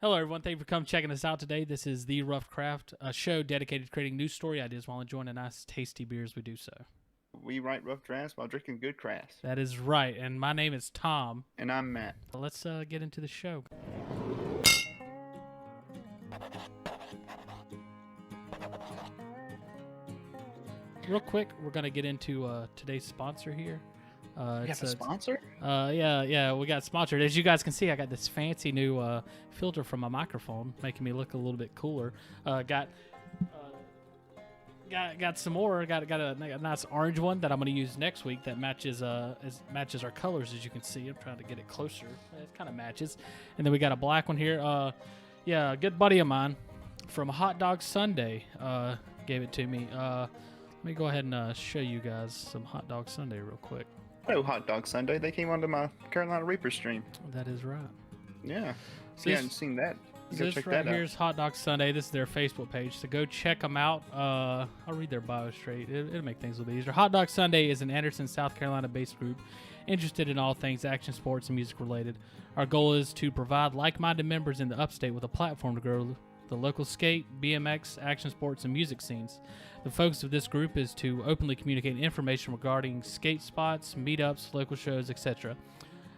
Hello, everyone. Thank you for coming checking us out today. This is The Rough Craft, a show dedicated to creating news story ideas while enjoying a nice, tasty beer as we do so. We write rough drafts while drinking good crafts. That is right. And my name is Tom. And I'm Matt. Let's get into the show. Real quick, we're going to get into today's sponsor here. You have a sponsor? Yeah, we got sponsored. As you guys can see, I got this fancy new filter from my microphone, making me look a little bit cooler. Got some more. Got a nice orange one that I'm going to use next week that matches matches our colors, as you can see. I'm trying to get it closer. It kind of matches. And then we got a black one here. A good buddy of mine from Hotdog Sundae gave it to me. Let me go ahead and show you guys some Hotdog Sundae real quick. Oh, Hotdog Sundae. They came onto my Carolina Reaper stream. That is right. Yeah. So I hadn't seen that. Go check that out. Here's Hotdog Sundae. This is their Facebook page, so go check them out. I'll read their bio straight. It'll make things a little bit easier. Hotdog Sundae is an Anderson, South Carolina-based group interested in all things action sports and music related. Our goal is to provide like-minded members in the upstate with a platform to grow the local skate, BMX, action sports, and music scenes. The focus of this group is to openly communicate information regarding skate spots, meetups, local shows, etc.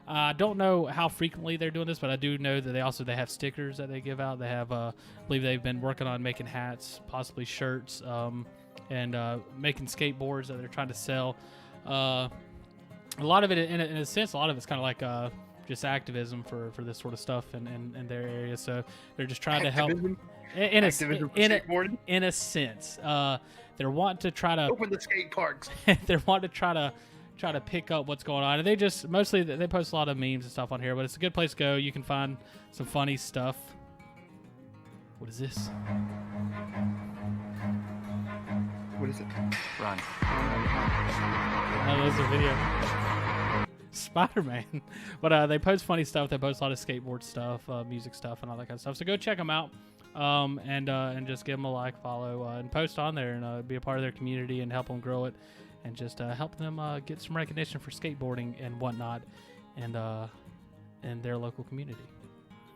I don't know how frequently they're doing this, but I do know that they have stickers that they give out. They have, I believe they've been working on making hats, possibly shirts, and making skateboards that they're trying to sell. A lot of it, in a sense, a lot of it's kind of like just activism for this sort of stuff in their area. So they're just trying to help. In a sense, they're wanting to try to open the skate parks. They're wanting to try to pick up what's going on, and they just mostly they post a lot of memes and stuff on here. But it's a good place to go. You can find some funny stuff. What is this? What is it? Run. Oh, that's a video. Spider-Man. But they post funny stuff. They post a lot of skateboard stuff, music stuff, and all that kind of stuff. So go check them out. And just give them a like, follow, and post on there, and be a part of their community and help them grow it, and just help them get some recognition for skateboarding and whatnot, and in their local community.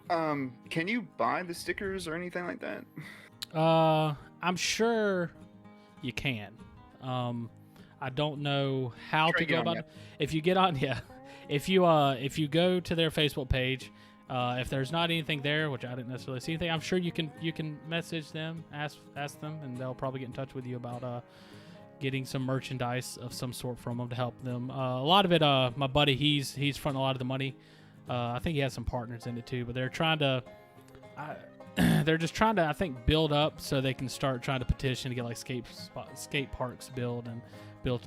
Can you buy the stickers or anything like that? I'm sure you can. I don't know how to go about it. If you get on, if you go to their Facebook page. If there's not anything there, which I didn't necessarily see anything, I'm sure you can message them, ask them, and they'll probably get in touch with you about getting some merchandise of some sort from them to help them. A lot of it, my buddy, he's fronting a lot of the money. I think he has some partners in it too, but they're trying to, they're just trying to, I think, build up so they can start trying to petition to get like skate parks built and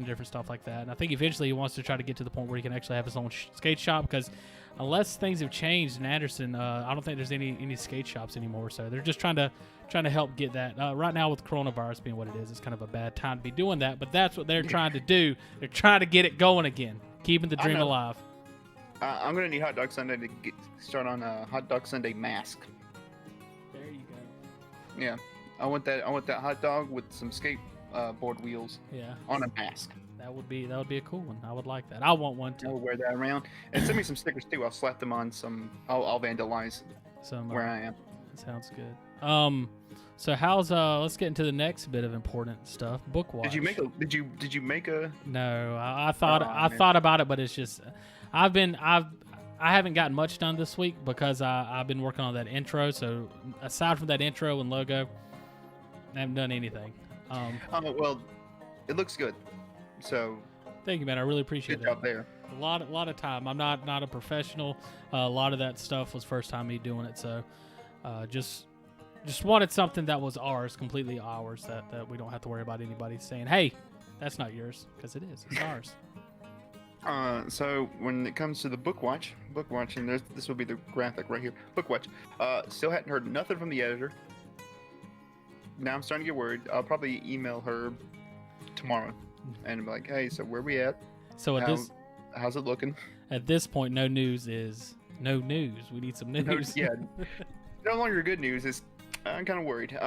different stuff like that. And I think eventually he wants to try to get to the point where he can actually have his own skate shop, because unless things have changed in Anderson, I don't think there's any skate shops anymore. So they're just trying to help get that. Right now with coronavirus being what it is, it's kind of a bad time to be doing that. But that's what they're trying to do. They're trying to get it going again, keeping the dream alive. I'm gonna need Hotdog Sundae to start on a Hotdog Sundae mask. There you go. Yeah, I want that hot dog with some skateboard wheels. Yeah. On a mask. That would be a cool one. I would like that. I want one too. I'll wear that around. And send me some stickers too. I'll slap them on some. I'll vandalize where I am. Sounds good. So how's let's get into the next bit of important stuff. Book watch. Did you make a? No, I thought about it, but it's just I haven't gotten much done this week because I've been working on that intro. So aside from that intro and logo, I haven't done anything. Well, it looks good. So thank you, man. I really appreciate that. Good job there. A lot of time. I'm not a professional. A lot of that stuff was first time me doing it. So just wanted something that was ours, completely ours, that we don't have to worry about anybody saying, hey, that's not yours, because it is. It's ours. So when it comes to the book watch, and this will be the graphic right here. Book watch. Still hadn't heard nothing from the editor. Now I'm starting to get worried. I'll probably email her tomorrow and be like, hey, so where we at? So how's it looking? At this point, no news is no news. We need some news. No longer good news. I'm kind of worried.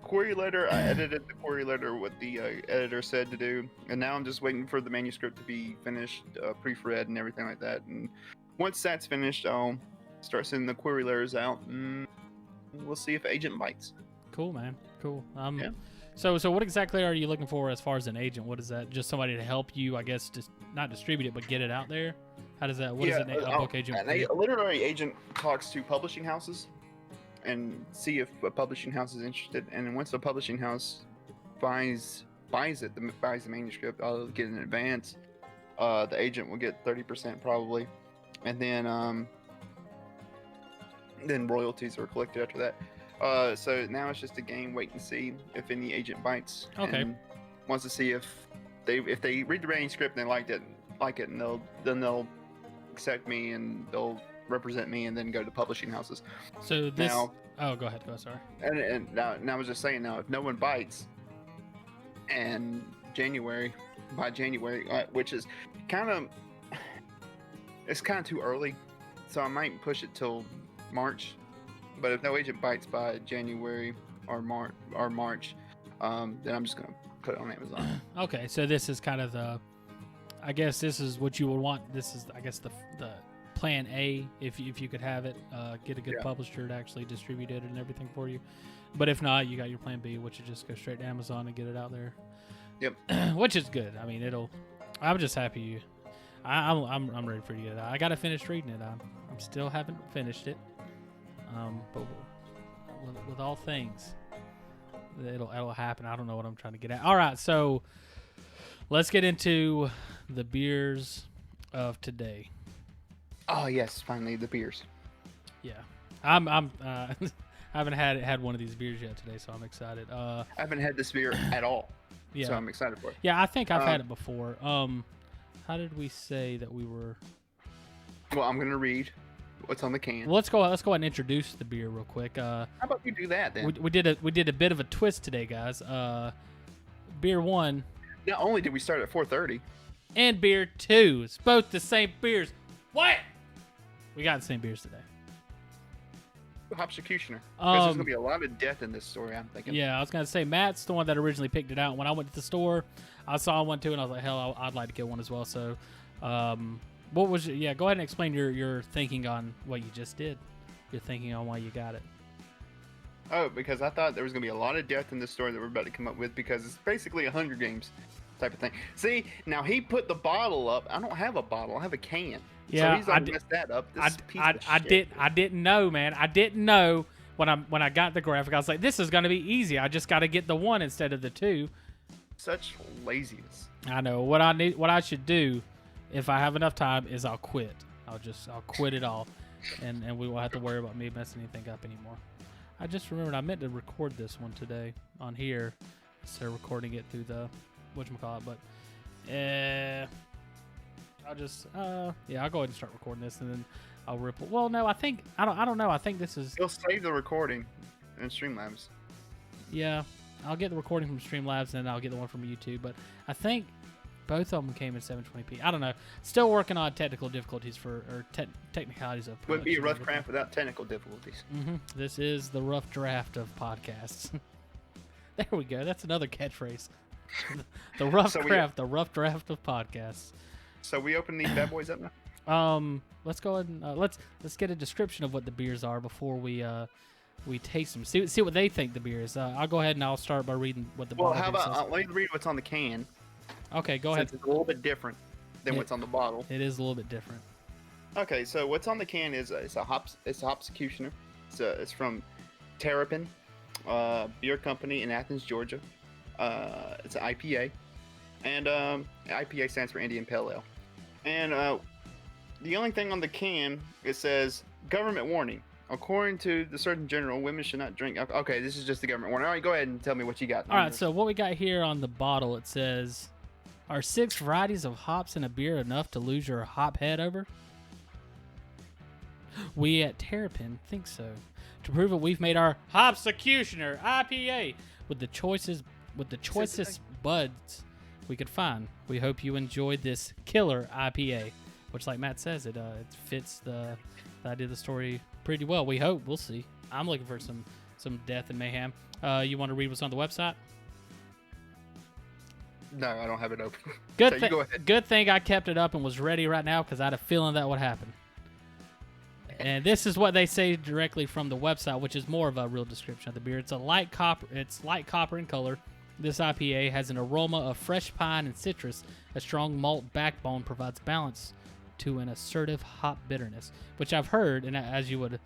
Query letter, I edited the query letter, what the editor said to do, and now I'm just waiting for the manuscript to be finished, proofread and everything like that. And once that's finished, I'll start sending the query letters out, and we'll see if agent bites. Cool, man. Cool. Yeah. So what exactly are you looking for as far as an agent? What is that? Just somebody to help you, I guess, just not distribute it, but get it out there? How does that? What is a book agent? A literary agent talks to publishing houses and see if a publishing house is interested. And then once the publishing house buys the manuscript, I'll get it in advance. The agent will get 30% probably, and then royalties are collected after that. So now it's just a game, wait and see if any agent bites. Okay. And wants to see if they read the manuscript and they like it, and they'll accept me and they'll represent me and then go to publishing houses. So this. Now, oh, go ahead. Go. Sorry. And now I was just saying, now if no one bites, and by January, which is it's kind of too early, so I might push it till March. But if no agent bites by January or March, then I'm just gonna put it on Amazon. Okay, so this is kind of I guess this is what you would want. This is, I guess, the plan A, if you could have it, get a good publisher to actually distribute it and everything for you. But if not, you got your plan B, which is just go straight to Amazon and get it out there. Yep. Which is good. I mean, I'm just happy I'm ready for you to get it out. I gotta finish reading it. I'm still haven't finished it. But with all things, it'll happen. I don't know what I'm trying to get at. All right, so let's get into the beers of today. Oh yes, finally the beers. Yeah, I'm I haven't had one of these beers yet today, so I'm excited. I haven't had this beer at all. Yeah. So I'm excited for it. Yeah, I think I've had it before. How did we say that we were? Well, I'm gonna read what's on the can. Well, let's go ahead and introduce the beer real quick. How about you do that then? We did a bit of a twist today, guys. Beer 1. Not only did we start at 4:30, and beer 2. It's both the same beers. What? We got the same beers today. Hopsecutioner. Because there's gonna be a lot of death in this story, I'm thinking. Yeah, I was gonna say Matt's the one that originally picked it out. When I went to the store, I saw one too, and I was like, hell, I'd like to get one as well. So, what was go ahead and explain your thinking on what you just did. Your thinking on why you got it. Oh, because I thought there was gonna be a lot of death in this story that we're about to come up with, because it's basically a Hunger Games type of thing. See, now he put the bottle up. I don't have a bottle. I have a can. Yeah, so he's already messed that up. I didn't know, man. I didn't know when I got the graphic. I was like, this is gonna be easy. I just got to get the 1 instead of the 2. Such laziness. I know what I should do if I have enough time is I'll quit. I'll quit it all, and we won't have to worry about me messing anything up anymore. I just remembered I meant to record this one today on here instead of recording it through the whatchamacallit, but I'll just I'll go ahead and start recording this, and then I'll ripple. Well, no, I don't know. I think this is. You'll save the recording in Streamlabs. Yeah, I'll get the recording from Streamlabs, and then I'll get the one from YouTube. But I think both of them came in 720p. I don't know. Still working on technical difficulties technicalities of. Would be a rough craft without technical difficulties. Mm-hmm. This is the rough draft of podcasts. There we go. That's another catchphrase. The rough draft of podcasts. So we open these bad boys up now. Let's go ahead and let's get a description of what the beers are before we taste them. See what they think the beer is. I'll go ahead and I'll start by reading what the. Well, how about let me read what's on the can. Okay, go ahead. It's a little bit different than what's on the bottle. It is a little bit different. Okay, so what's on the can is it's a Hopsecutioner. It's from Terrapin Beer Company in Athens, Georgia. It's an IPA, and IPA stands for Indian Pale Ale. And the only thing on the can, it says government warning. According to the Surgeon General, women should not drink. Okay, this is just the government warning. All right, go ahead and tell me what you got. All right, so what we got here on the bottle, it says, are 6 varieties of hops in a beer enough to lose your hop head over? We at Terrapin think so. To prove it, we've made our Hopsecutioner IPA with the choicest buds we could find. We hope you enjoyed this killer IPA, which, like Matt says, it fits the idea of the story pretty well. We hope. We'll see. I'm looking for some death and mayhem. You want to read what's on the website? No, I don't have it open. Good thing I kept it up and was ready right now, because I had a feeling that would happen. And this is what they say directly from the website, which is more of a real description of the beer. It's light copper in color. This IPA has an aroma of fresh pine and citrus. A strong malt backbone provides balance to an assertive hop bitterness, which I've heard, and as you would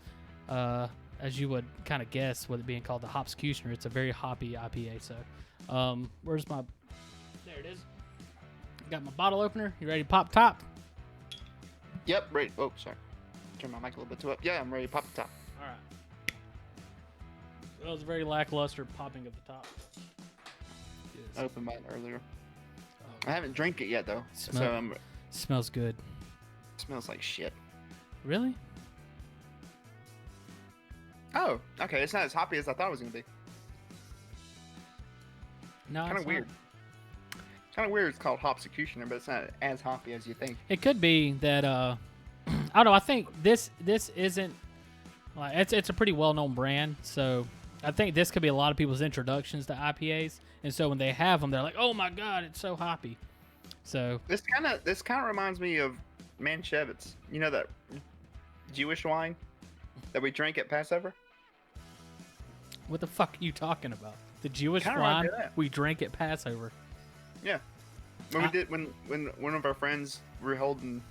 kind of guess, with it being called the Hopscutioner, it's a very hoppy IPA. So, where's my? There it is. Got my bottle opener. You ready to pop top? Yep, ready. Oh, sorry. Turn my mic a little bit too up. Yeah, I'm ready to pop the top. All right. That was a very lackluster popping of the top. I opened mine earlier. I haven't drank it yet though. Smells good. Smells like shit. Really? Oh, okay. It's not as hoppy as I thought it was gonna be. No, kind of weird. It's kind of weird. It's called Hopscutioner, but it's not as hoppy as you think. It could be that. I don't know. I think this isn't. Like, it's a pretty well-known brand, so I think this could be a lot of people's introductions to IPAs, and so when they have them, they're like, "Oh my god, it's so hoppy." So this kind of reminds me of Manchevitz. You know that Jewish wine that we drank at Passover? What the fuck are you talking about? The Jewish Kinda wine reminds me of that. we drank at Passover. Yeah. When one of our friends were holding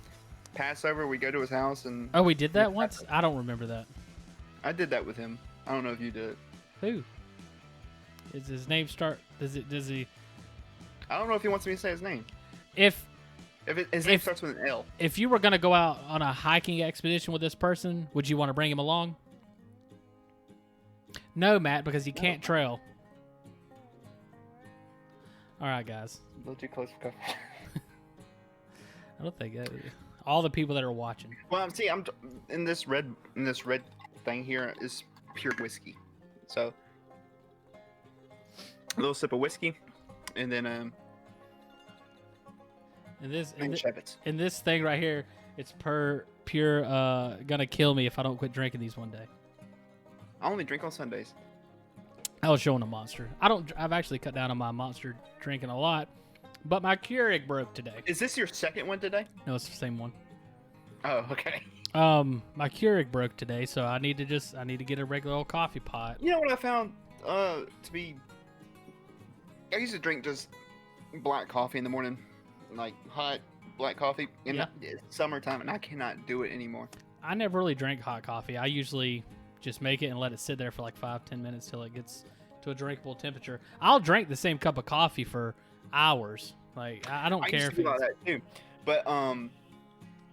Passover, we go to his house and. Oh, we did that once? I don't remember that. I did that with him. I don't know if you did. Who? Is his name start? Does he? I don't know if he wants me to say his name. His name starts with an L. If you were gonna go out on a hiking expedition with this person, would you want to bring him along? No, Matt, because he can't trail. All right, guys. A little too close for comfort. I don't think all the people that are watching. Well, I'm in this red thing here is pure whiskey. So a little sip of whiskey, and then in this thing right here, it's pure gonna kill me if I don't quit drinking these one day. I only drink on Sundays. I was showing a Monster. I've actually cut down on my Monster drinking a lot, but my Keurig broke today. Is this your second one today? No, it's the same one. Oh, okay. My Keurig broke today, so I need to get a regular old coffee pot. You know what I found to be? I used to drink just black coffee in the morning, like hot black coffee in summertime, and I cannot do it anymore. I never really drank hot coffee. I usually just make it and let it sit there for like 5-10 minutes till it gets to a drinkable temperature. I'll drink the same cup of coffee for hours. Like I don't care if it's about that too. But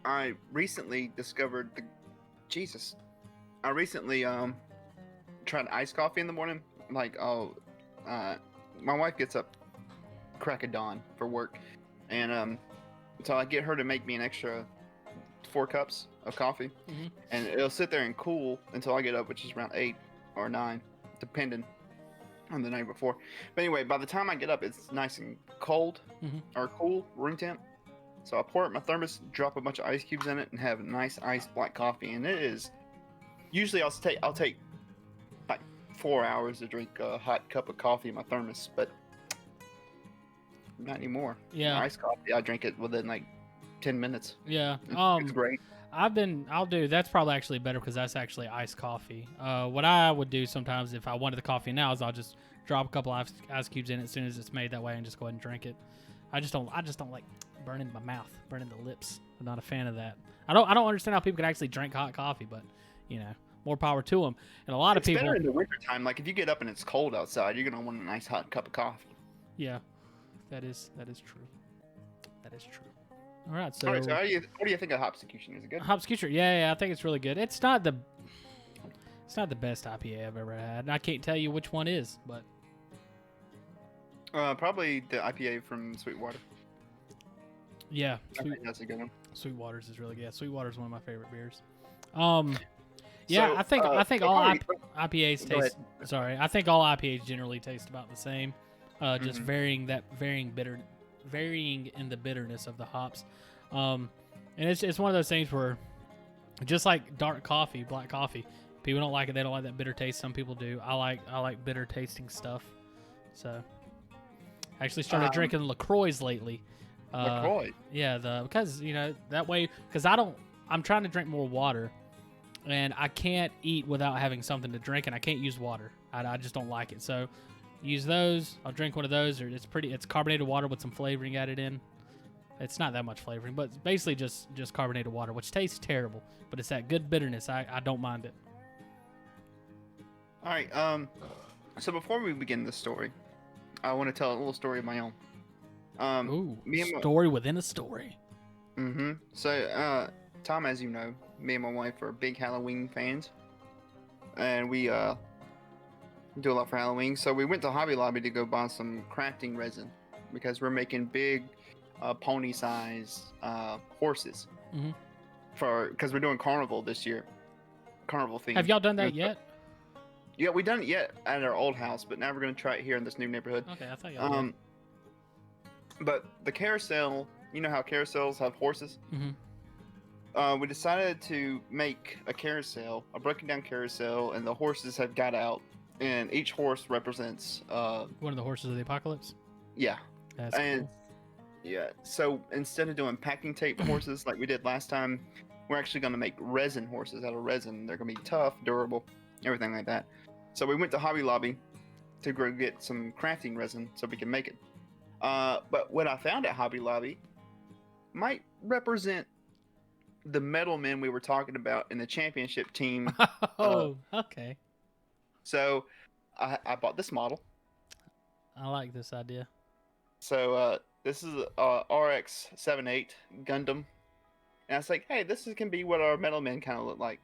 I recently discovered I recently tried iced coffee in the morning. Like my wife gets up crack of dawn for work, and so I get her to make me an extra 4 cups of coffee, and it'll sit there and cool until I get up, which is around 8 or 9, depending on the night before. But anyway, by the time I get up, it's nice and cold or cool, room temp. So I pour it in my thermos, drop a bunch of ice cubes in it, and have a nice iced black coffee. And it is usually I'll take like 4 hours to drink a hot cup of coffee in my thermos, but not anymore. Yeah, iced coffee, I drink it within like 10 minutes. Yeah, it's great. That's probably actually better because that's actually iced coffee. What I would do sometimes if I wanted the coffee now is I'll just drop a couple ice cubes in it as soon as it's made that way and just go ahead and drink it. I just don't like burning my mouth, burning the lips. I'm not a fan of that. I don't understand how people can actually drink hot coffee, but more power to them. And a lot of people. It's better in the wintertime. Like if you get up and it's cold outside, you're gonna want a nice hot cup of coffee. Yeah, that is true. That is true. All right, so what do you think of Hopscutioner? Is it good? Hopscutioner, yeah, I think it's really good. It's not the best IPA I've ever had, and I can't tell you which one is, but probably the IPA from Sweetwater. Yeah, I think that's a good one. Sweetwater's is really good. Yeah, Sweetwater's one of my favorite beers. Yeah, I think all IPAs taste. Sorry, I think all IPAs generally taste about the same, just varying in the bitterness of the hops. And it's one of those things where, just like dark coffee, black coffee, people don't like it. They don't like that bitter taste. Some people do. I like bitter tasting stuff. So I actually started drinking LaCroix lately. LaCroix. Yeah, because that way, because I'm trying to drink more water. and I can't eat without having something to drink, and I can't use water. I just don't like it. So use those. I'll drink one of those. Or it's carbonated water with some flavoring added in. It's not that much flavoring, but it's basically just carbonated water, which tastes terrible, but it's that good bitterness. I don't mind it. All right. So before we begin this story, I want to tell a little story of my own. Ooh, story within a story. Mm-hmm. So, Tom, as you know, me and my wife are big Halloween fans, and we do a lot for Halloween. So we went to Hobby Lobby to go buy some crafting resin because we're making big pony size horses because we're doing carnival this year. Carnival theme. Have y'all done that yet? Yeah, we done it yet at our old house, but now we're gonna try it here in this new neighborhood. Okay, I thought y'all did. But the carousel, you know how carousels have horses? We decided to make a carousel, a broken down carousel, and the horses have got out, and each horse represents one of the horses of the apocalypse. Yeah. That's cool. Yeah, so instead of doing packing tape horses like we did last time, we're actually going to make resin horses out of resin. They're going to be tough, durable, everything like that. So we went to Hobby Lobby to go get some crafting resin so we can make it. But what I found at Hobby Lobby might represent the metal men we were talking about in the championship team. Oh, okay. So I bought this model. I like this idea. So this is RX-78 Gundam. And I was like, hey, can be what our metal men kind of look like.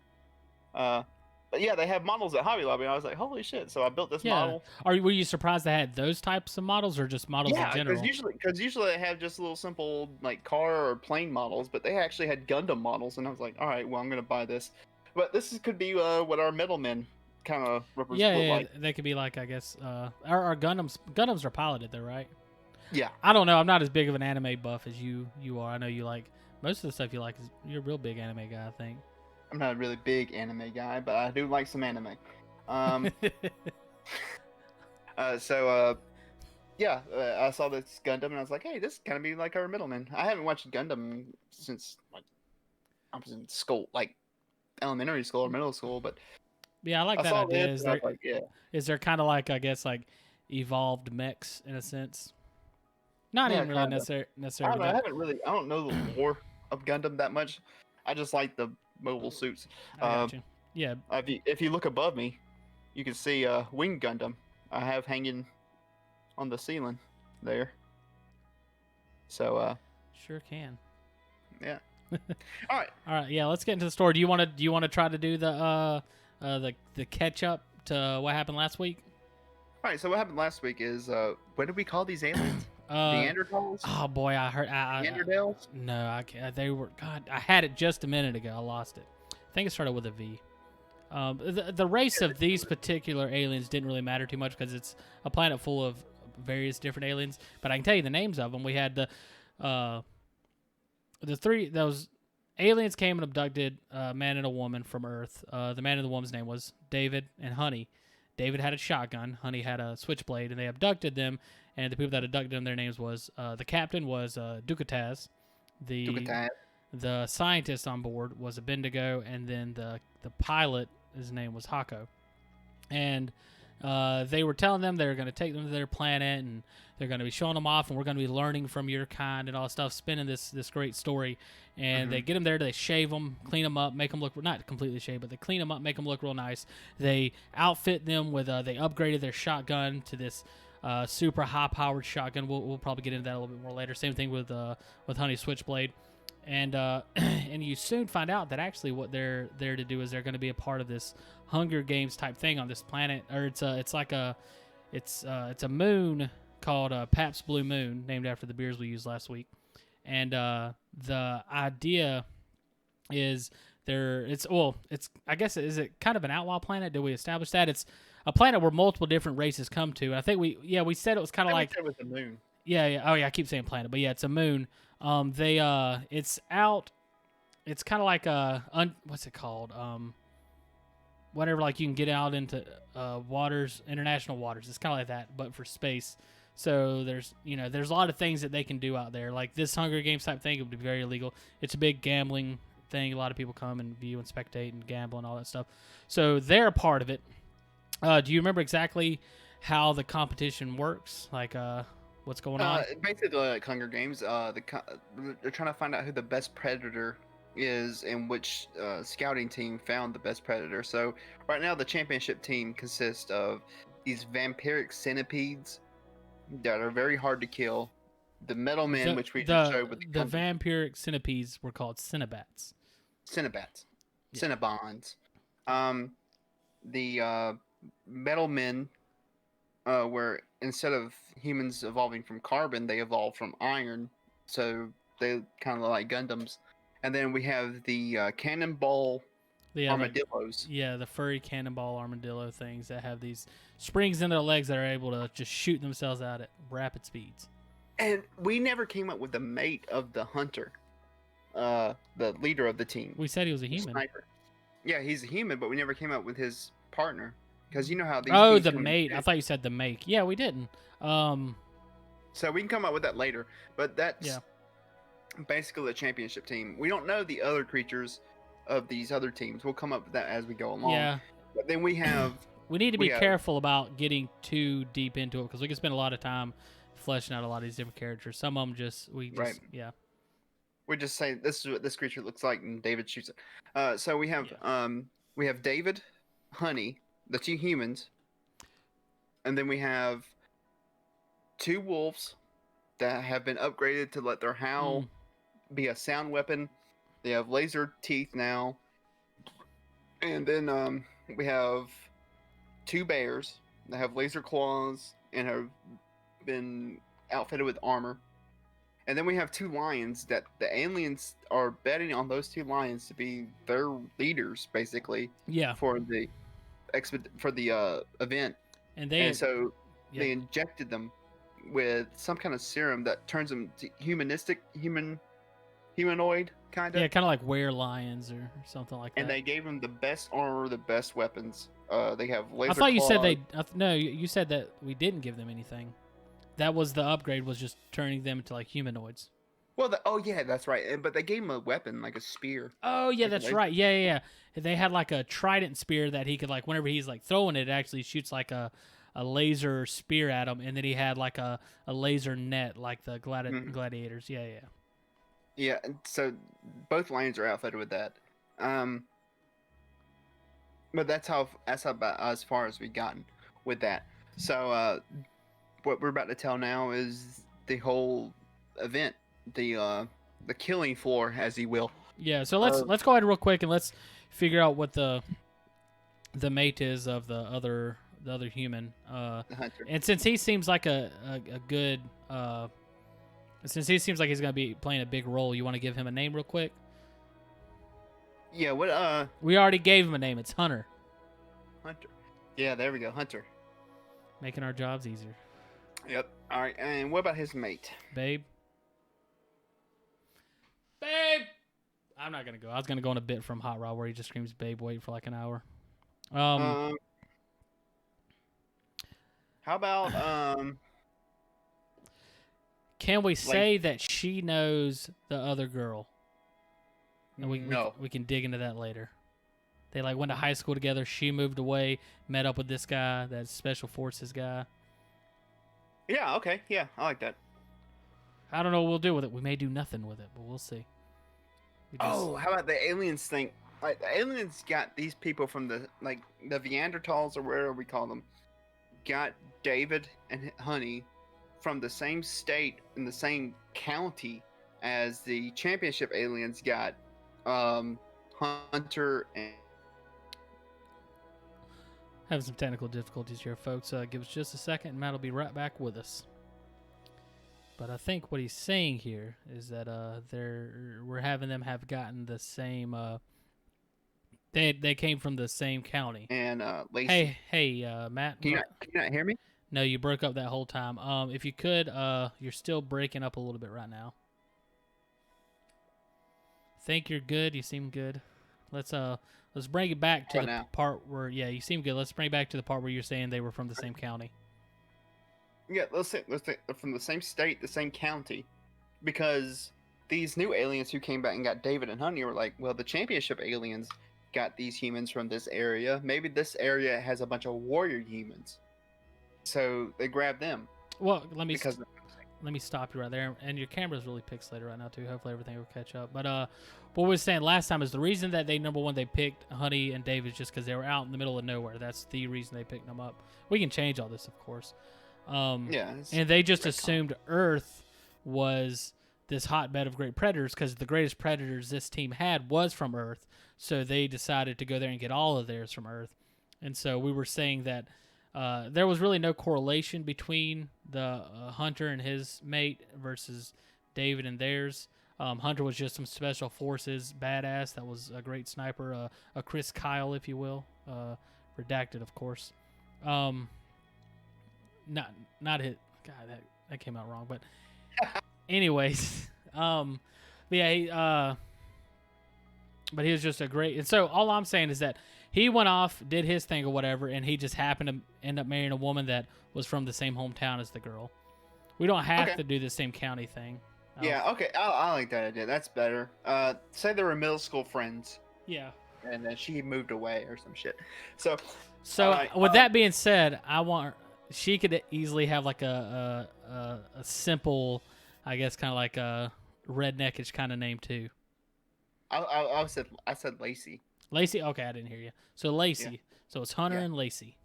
But yeah, they have models at Hobby Lobby. And I was like, holy shit. So I built this model. Were you surprised they had those types of models or just models in general? Yeah, because usually they have just little simple like car or plane models, but they actually had Gundam models. And I was like, all right, well, I'm going to buy this. But this could be what our metal men kind of represent. Yeah, they could be like, I guess, our Gundams are piloted though, right? Yeah. I don't know. I'm not as big of an anime buff as you are. I know you like most of the stuff you like. You're a real big anime guy, I think. I'm not a really big anime guy, but I do like some anime. I saw this Gundam and I was like, hey, this is kind of be like our middleman. I haven't watched Gundam since like I was in school, like elementary school or middle school, but yeah, I like that idea. Is there kind of like, I guess, like evolved mechs in a sense? Not even really necessarily. I don't know the lore of Gundam that much. I just like the mobile suits. I got you. Yeah. If you look above me, you can see Wing Gundam I have hanging on the ceiling there. So sure can. Yeah. All right. Yeah, let's get into the story. Do you want to try to do the catch up to what happened last week? All right. So what happened last week is what did we call these aliens? Neanderthals? Oh boy, I heard Neanderthals? No, I can't. They were God. I had it just a minute ago. I lost it. I think it started with a V. The race of these particular aliens didn't really matter too much because it's a planet full of various different aliens. But I can tell you the names of them. We had the three. Those aliens came and abducted a man and a woman from Earth. The man and the woman's name was David and Honey. David had a shotgun. Honey had a switchblade, and they abducted them. And the people that abducted them, their names was the captain was Ducataz, the scientist on board was a Bendigo, and then the pilot, his name was Hako. And they were telling them they were going to take them to their planet, and they're going to be showing them off, and we're going to be learning from your kind and all stuff, spinning this great story. And they get them there, they shave them, clean them up, make them look, not completely shaved, but they clean them up, make them look real nice. They outfit them with, they upgraded their shotgun to this super high-powered shotgun. We'll probably get into that a little bit more later. Same thing with Honey's switchblade. And and you soon find out that actually what they're there to do is they're going to be a part of this Hunger Games type thing on this planet, or it's a moon called Pabst Blue Moon, named after the beers we used last week. And the idea is I guess, is it kind of an outlaw planet? Did we establish that? It's a planet where multiple different races come to. And I think we said it was kind of like, it was a moon. Yeah. Oh yeah, I keep saying planet, but yeah, it's a moon. It's out. It's kind of like what's it called? Whatever, like you can get out into waters, international waters. It's kind of like that, but for space. So there's a lot of things that they can do out there. Like this Hunger Games type thing, it would be very illegal. It's a big gambling thing. A lot of people come and view and spectate and gamble and all that stuff. So they're a part of it. Do you remember exactly how the competition works? Like, what's going on? Basically, like Hunger Games, they're trying to find out who the best predator is and which scouting team found the best predator. So right now, the championship team consists of these vampiric centipedes that are very hard to kill. The metal men, which we just showed with the vampiric centipedes were called Cinnabats. Cinnabats. Yeah. Cinnabons. The metal men, where instead of humans evolving from carbon, they evolved from iron, so they kind of like Gundams. And then we have the cannonball armadillos. The furry cannonball armadillo things that have these springs in their legs that are able to just shoot themselves out at rapid speeds. And we never came up with the mate of the hunter, the leader of the team. We said he was a human. Sniper. Yeah, he's a human, but we never came up with his partner. Because you know how these... Oh, the mate. I thought you said the make. Yeah, we didn't. So we can come up with that later. But that's basically the championship team. We don't know the other creatures of these other teams. We'll come up with that as we go along. Yeah. But then we have... we need to be careful about getting too deep into it because we can spend a lot of time fleshing out a lot of these different characters. Some of them right. Yeah. We just say this is what this creature looks like, and David shoots it. So we have David, Honey, the two humans, and then we have two wolves that have been upgraded to let their howl be a sound weapon. They have laser teeth now, and then we have two bears that have laser claws and have been outfitted with armor. And then we have two lions that the aliens are betting on those two lions to be their leaders, basically. Yeah. For the event. And so they injected them with some kind of serum that turns them to humanoid kind of. Yeah, kind of like were-lions or something like that. And they gave them the best armor, the best weapons. They have laser. I thought you said no, you said that we didn't give them anything. That was the upgrade, was just turning them into like humanoids. Well, that's right. But they gave him a weapon, like a spear. Oh yeah, that's right. Yeah. They had like a trident spear that he could like whenever he's like throwing it actually shoots like a laser spear at him, and then he had like a laser net like the gladiators. Yeah. Yeah. So both lions are outfitted with that. But that's about as far as we've gotten with that. So what we're about to tell now is the whole event, the killing floor, as you will. Yeah. So let's go ahead real quick and let's figure out what the mate is of the other human. The hunter. And since he seems like a good since he seems like he's gonna be playing a big role, you want to give him a name real quick? Yeah. What? We already gave him a name. It's Hunter. Hunter. Yeah. There we go. Hunter. Making our jobs easier. Yep. All right. And what about his mate? Babe. I'm not gonna go. I was gonna go on a bit from Hot Rod where he just screams "babe" wait for like an hour. How about Can we say that she knows the other girl? And we can dig into that later. They like went to high school together. She moved away, met up with this guy, that special forces guy. Yeah. Okay. Yeah, I like that. I don't know what we'll do with it. We may do nothing with it, but we'll see. How about the aliens thing? Like the aliens got these people from the Neanderthals or whatever we call them, got David and Honey from the same state in the same county as the championship aliens got Hunter and. Having some technical difficulties here, folks. Give us just a second, and Matt will be right back with us. But I think what he's saying here is that we're having them have gotten the same. They came from the same county. And Lacey. Hey, Matt. Can you not hear me? No, you broke up that whole time. If you could, you're still breaking up a little bit right now. Think you're good. You seem good. Let's bring it back to the part where you seem good. Let's bring it back to the part where you're saying they were from the same county. Yeah, let's say they're from the same state, the same county, because these new aliens who came back and got David and Honey were like, well, the championship aliens got these humans from this area. Maybe this area has a bunch of warrior humans. So they grabbed them. Well, let me stop you right there. And your camera's really pixelated right now too. Hopefully everything will catch up. But what we were saying last time is the reason that number one they picked Honey and David is just because they were out in the middle of nowhere. That's the reason they picked them up. We can change all this, of course. Yeah. And they just assumed Earth was this hotbed of great predators because the greatest predators this team had was from Earth. So they decided to go there and get all of theirs from Earth. And so we were saying that there was really no correlation between the Hunter and his mate versus David and theirs. Hunter was just some special forces badass that was a great sniper, a Chris Kyle, if you will, redacted, of course. Not hit. God, that came out wrong. But anyways, but yeah, but he was just a great. And so all I'm saying is that he went off, did his thing or whatever, and he just happened to end up marrying a woman that was from the same hometown as the girl. We don't have to do the same county thing. Yeah, okay. I like that idea. That's better. Say they were middle school friends. Yeah. And then she moved away or some shit. So with that being said, she could easily have like a simple, I guess, kind of like a redneckish kind of name too. I said Lacey. Lacey? Okay, I didn't hear you. So Lacey. Yeah. So it's Hunter and Lacey.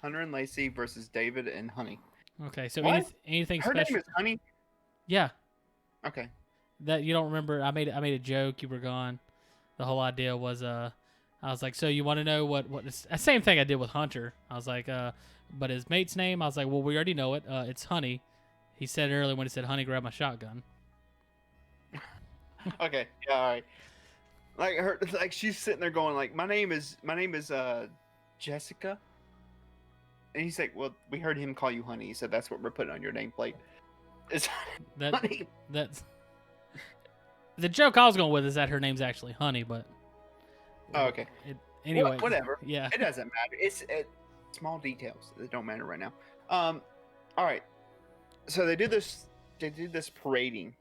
Hunter and Lacey versus David and Honey. Okay, so anything Her special? Her name is Honey? Yeah. Okay. That you don't remember? I made a joke. You were gone. The whole idea was I was like, so you want to know what same thing I did with Hunter. I was like, but his mate's name, I was like, well, we already know it. It's Honey. He said it earlier when he said, Honey, grab my shotgun. Okay. Yeah, all right. Like she's sitting there going like, my name is Jessica. And he's like, well, we heard him call you Honey. He said that's what we're putting on your nameplate. It's Honey. That's the joke I was going with is that her name's actually Honey, but okay. Anyway, whatever. Yeah, it doesn't matter. It's small details that don't matter right now. All right. So they do this parading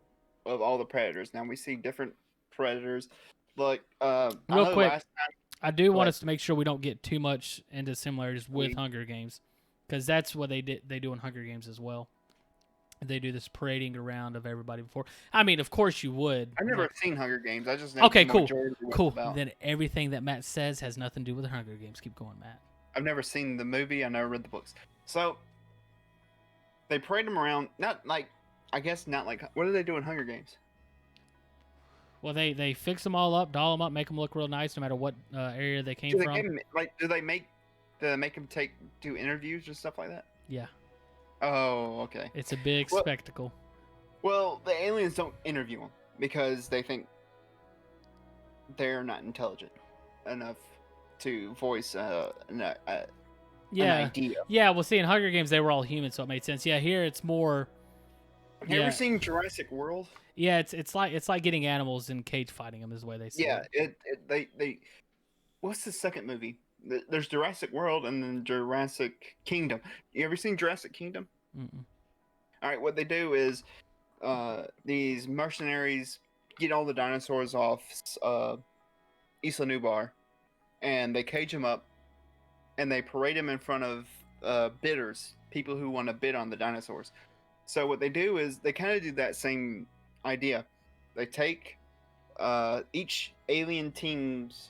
of all the predators. Now we see different predators. Like real quick, I do want us to make sure we don't get too much into similarities with Hunger Games, because that's what they do in Hunger Games as well. They do this parading around of everybody before. I mean, of course you would. I've never seen Hunger Games. I just know okay, cool. Then everything that Matt says has nothing to do with the Hunger Games. Keep going, Matt. I've never seen the movie. I never read the books. So they parade them around. Not like what do they do in Hunger Games? Well, they fix them all up, doll them up, make them look real nice, no matter what area they came from. Do they make them do interviews or stuff like that? Yeah. Oh, okay. It's a big spectacle. Well, the aliens don't interview them because they think they're not intelligent enough to voice an idea. Yeah, well, see, in Hunger Games, they were all human, so it made sense. Yeah, here it's more... Have you ever seen Jurassic World? Yeah, it's like getting animals and cage fighting them is the way they say it. Yeah, they what's the second movie? There's Jurassic World and then Jurassic Kingdom. You ever seen Jurassic Kingdom? Mm-mm. All right, what they do is these mercenaries get all the dinosaurs off Isla Nublar, and they cage them up, and they parade them in front of bidders, people who want to bid on the dinosaurs. So what they do is they kind of do that same idea. They take each alien team's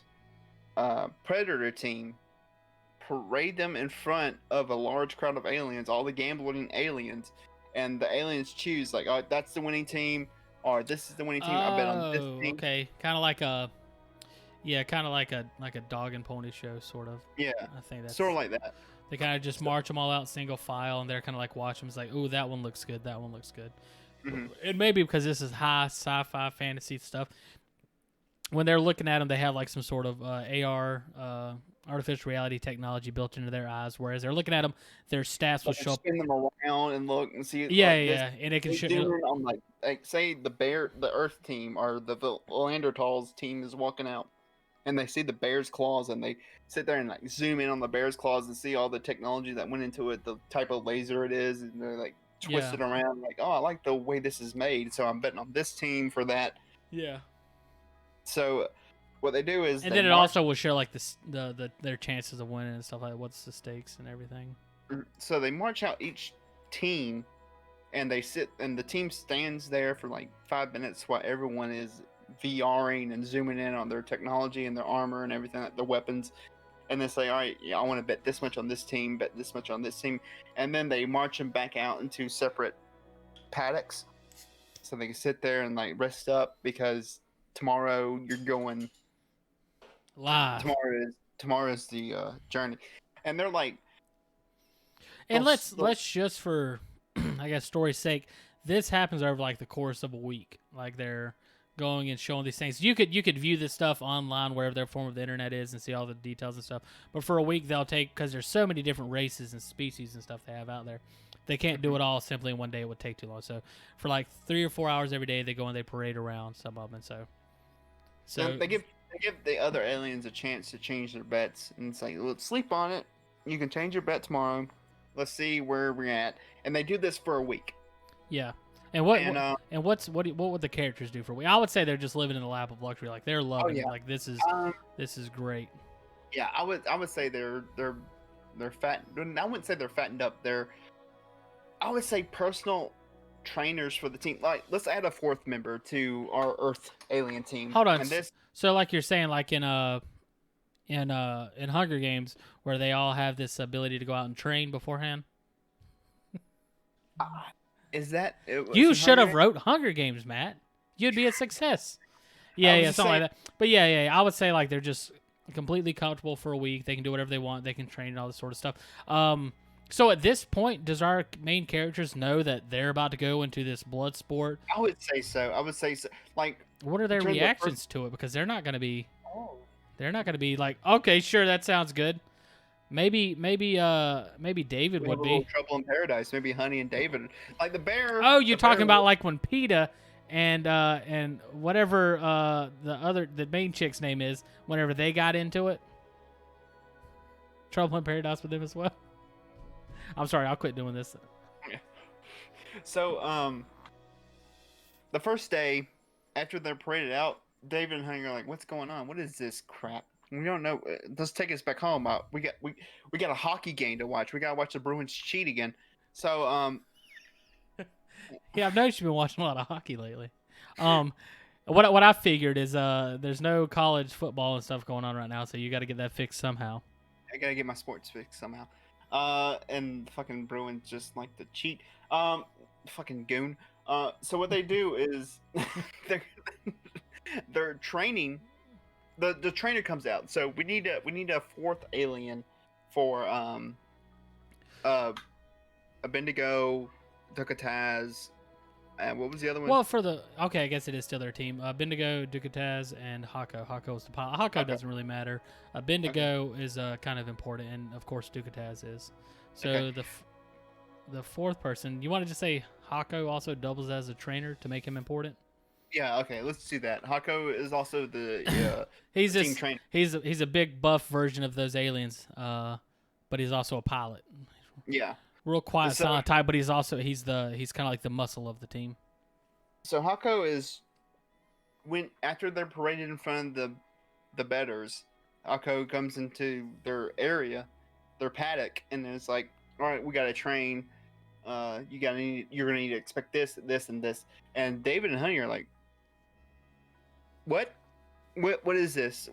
predator team, parade them in front of a large crowd of aliens, all the gambling aliens, and the aliens choose like, oh, that's the winning team, or this is the winning team. I bet on this team. Okay, kind of like a dog and pony show, sort of. Yeah, I think that's sort of like that. They kind of just march them all out single file, and they're kind of like watching them. It's like, ooh, that one looks good. That one looks good. Mm-hmm. It may be because this is high sci-fi fantasy stuff. When they're looking at them, they have like some sort of AR, artificial reality technology built into their eyes. Whereas they're looking at them, their stats will show up. Spin them around and look and see. Yeah, and it can show. On like say the Earth team or the Neanderthals team is walking out, and they see the bear's claws, and they sit there and like zoom in on the bear's claws and see all the technology that went into it, the type of laser it is, and they're like, twist it around. Like, oh, I like the way this is made, so I'm betting on this team for that. Yeah. So what they do is, and then it also will show like their chances of winning and stuff like that, what's the stakes and everything. So they march out each team, and they sit, and the team stands there for like 5 minutes while everyone is VRing and zooming in on their technology and their armor and everything, their weapons. And they say, all right, yeah, I want to bet this much on this team, bet this much on this team. And then they march them back out into separate paddocks so they can sit there and like rest up, because tomorrow you're going live. Tomorrow's the journey. And they're like, and let's just for I guess story's sake, this happens over like the course of a week. Like they're going and showing these things. You could view this stuff online wherever their form of the internet is and see all the details and stuff. But for a week they'll take, because there's so many different races and species and stuff they have out there. They can't do it all simply in one day. It would take too long. So for like 3 or 4 hours every day, they go and they parade around some of them. And so they give the other aliens a chance to change their bets, and it's like, let's sleep on it. You can change your bet tomorrow. Let's see where we're at. And they do this for a week. Yeah. And what would the characters do for a week? I would say they're just living in the lap of luxury. Like they're loving it. Like this is great. Yeah, I would say they're fat. I wouldn't say they're fattened up. I would say personal trainers for the team. Like, let's add a 4th member to our Earth alien team. Hold on. So like you're saying, like in Hunger Games, where they all have this ability to go out and train beforehand. Is that you should have wrote Hunger Games, Matt? You'd be a success. Yeah, something like that. But yeah, I would say like they're just completely comfortable for a week. They can do whatever they want. They can train and all this sort of stuff. So at this point, does our main characters know that they're about to go into this blood sport? I would say so. Like, what are their reactions to it? Because they're not going to be. They're not going to be like, okay, sure, that sounds good. Maybe David would be. Trouble in Paradise. Maybe Honey and David, like the bear. Oh, you're talking about like when PETA and whatever the main chick's name is, whenever they got into it. Trouble in Paradise with them as well. I'm sorry, I'll quit doing this. Yeah. So the first day after they're paraded out, David and Honey are like, "What's going on? What is this crap? We don't know. Let's take us back home. We got a hockey game to watch. We got to watch the Bruins cheat again." So yeah, I've noticed you've been watching a lot of hockey lately. What I figured is there's no college football and stuff going on right now, so you got to get that fixed somehow. I got to get my sports fixed somehow. And fucking Bruins just like to cheat. Fucking goon. So what they do is they're training. The trainer comes out. So we need a 4th alien for Bendigo, Ducataz, and what was the other one? Well, I guess it is still their team. Bendigo, Ducataz, and Hako. Hako is the pilot. Hako doesn't really matter. Bendigo is kind of important, and of course Ducataz is. So the 4th person, you want to just say Hako also doubles as a trainer to make him important? Yeah, okay, let's do that. Hako is also the team trainer. He's a big buff version of those aliens, but he's also a pilot. Yeah. Real quiet, silent type, but he's kind of like the muscle of the team. So Hako is after they're paraded in front of the betters, Hako comes into their area, their paddock, and it's like, all right, we got to train. You're gonna need to expect this, and this. And David and Honey are like, what is this?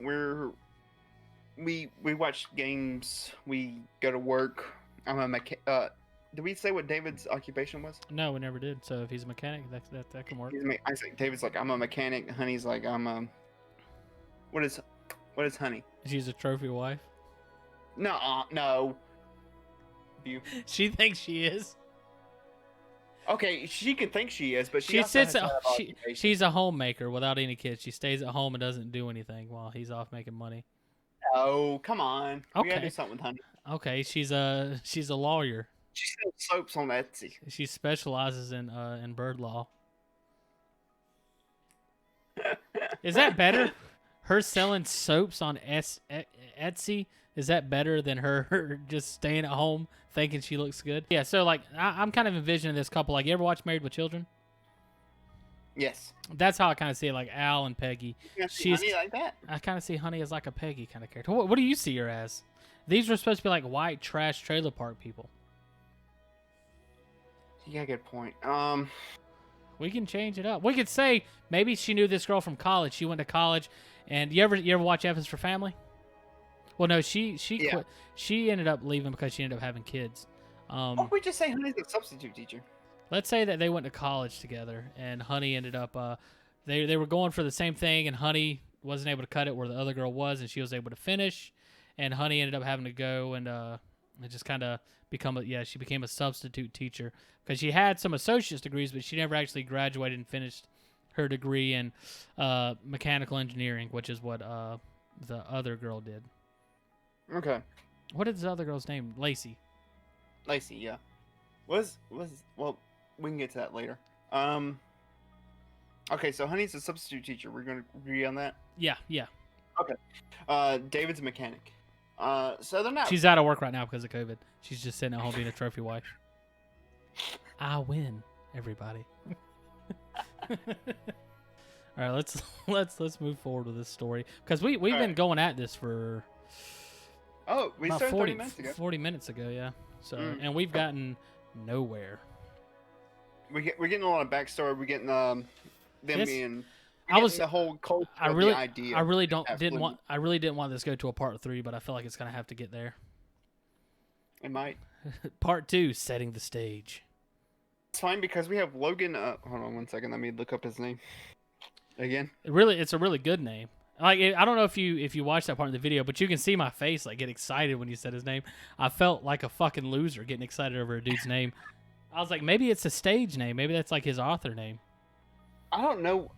We watch games. We go to work. I'm a mechanic. Did we say what David's occupation was? No, we never did. So if he's a mechanic, that can work. I say David's like, I'm a mechanic. Honey's like, I'm a. What is Honey? She's a trophy wife. No. She thinks she is. Okay, she can think she is, but she's a homemaker without any kids. She stays at home and doesn't do anything while he's off making money. Oh, come on. Okay. We gotta do something with Honey. Okay, she's a lawyer. She sells soaps on Etsy. She specializes in bird law. Is that better? her selling soaps on Etsy, is that better than her just staying at home thinking she looks good? Yeah, so like I'm kind of envisioning this couple. Like, you ever watch Married with Children? Yes. That's how I kind of see it, like Al and Peggy. She's Honey like that. I kind of see Honey as like a Peggy kind of character. What do you see her as? These were supposed to be like white trash trailer park people. Yeah, good point. We can change it up. We could say maybe she knew this girl from college. She went to college, and you ever watch F is for Family? Well, no, she quit. She ended up leaving because she ended up having kids. Why don't we just say Honey's a substitute teacher? Let's say that they went to college together, and Honey ended up they were going for the same thing, and Honey wasn't able to cut it where the other girl was, and she was able to finish, and Honey ended up having to go and it just kind of she became a substitute teacher because she had some associate's degrees, but she never actually graduated and finished her degree in mechanical engineering, which is what the other girl did. Okay. What is the other girl's name? Lacey. Lacey, yeah. Well, we can get to that later. Okay, so Honey's a substitute teacher. We're gonna agree on that. Yeah. Okay. David's a mechanic. So they're not. She's out of work right now because of COVID. She's just sitting at home being a trophy wife. I win, everybody. All right, let's move forward with this story because we've been going at this for we started 40 minutes ago. 40 minutes ago, yeah. So and we've gotten nowhere. We're getting a lot of backstory. We're getting them being. The whole culture. I really didn't want this to go to a part 3, but I feel like it's gonna have to get there. It might. Part 2, setting the stage. It's fine because we have Logan. Hold on one second. Let me look up his name again. It's a really good name. Like, I don't know if you watched that part of the video, but you can see my face like get excited when you said his name. I felt like a fucking loser getting excited over a dude's name. I was like, maybe it's a stage name. Maybe that's like his author name. I don't know.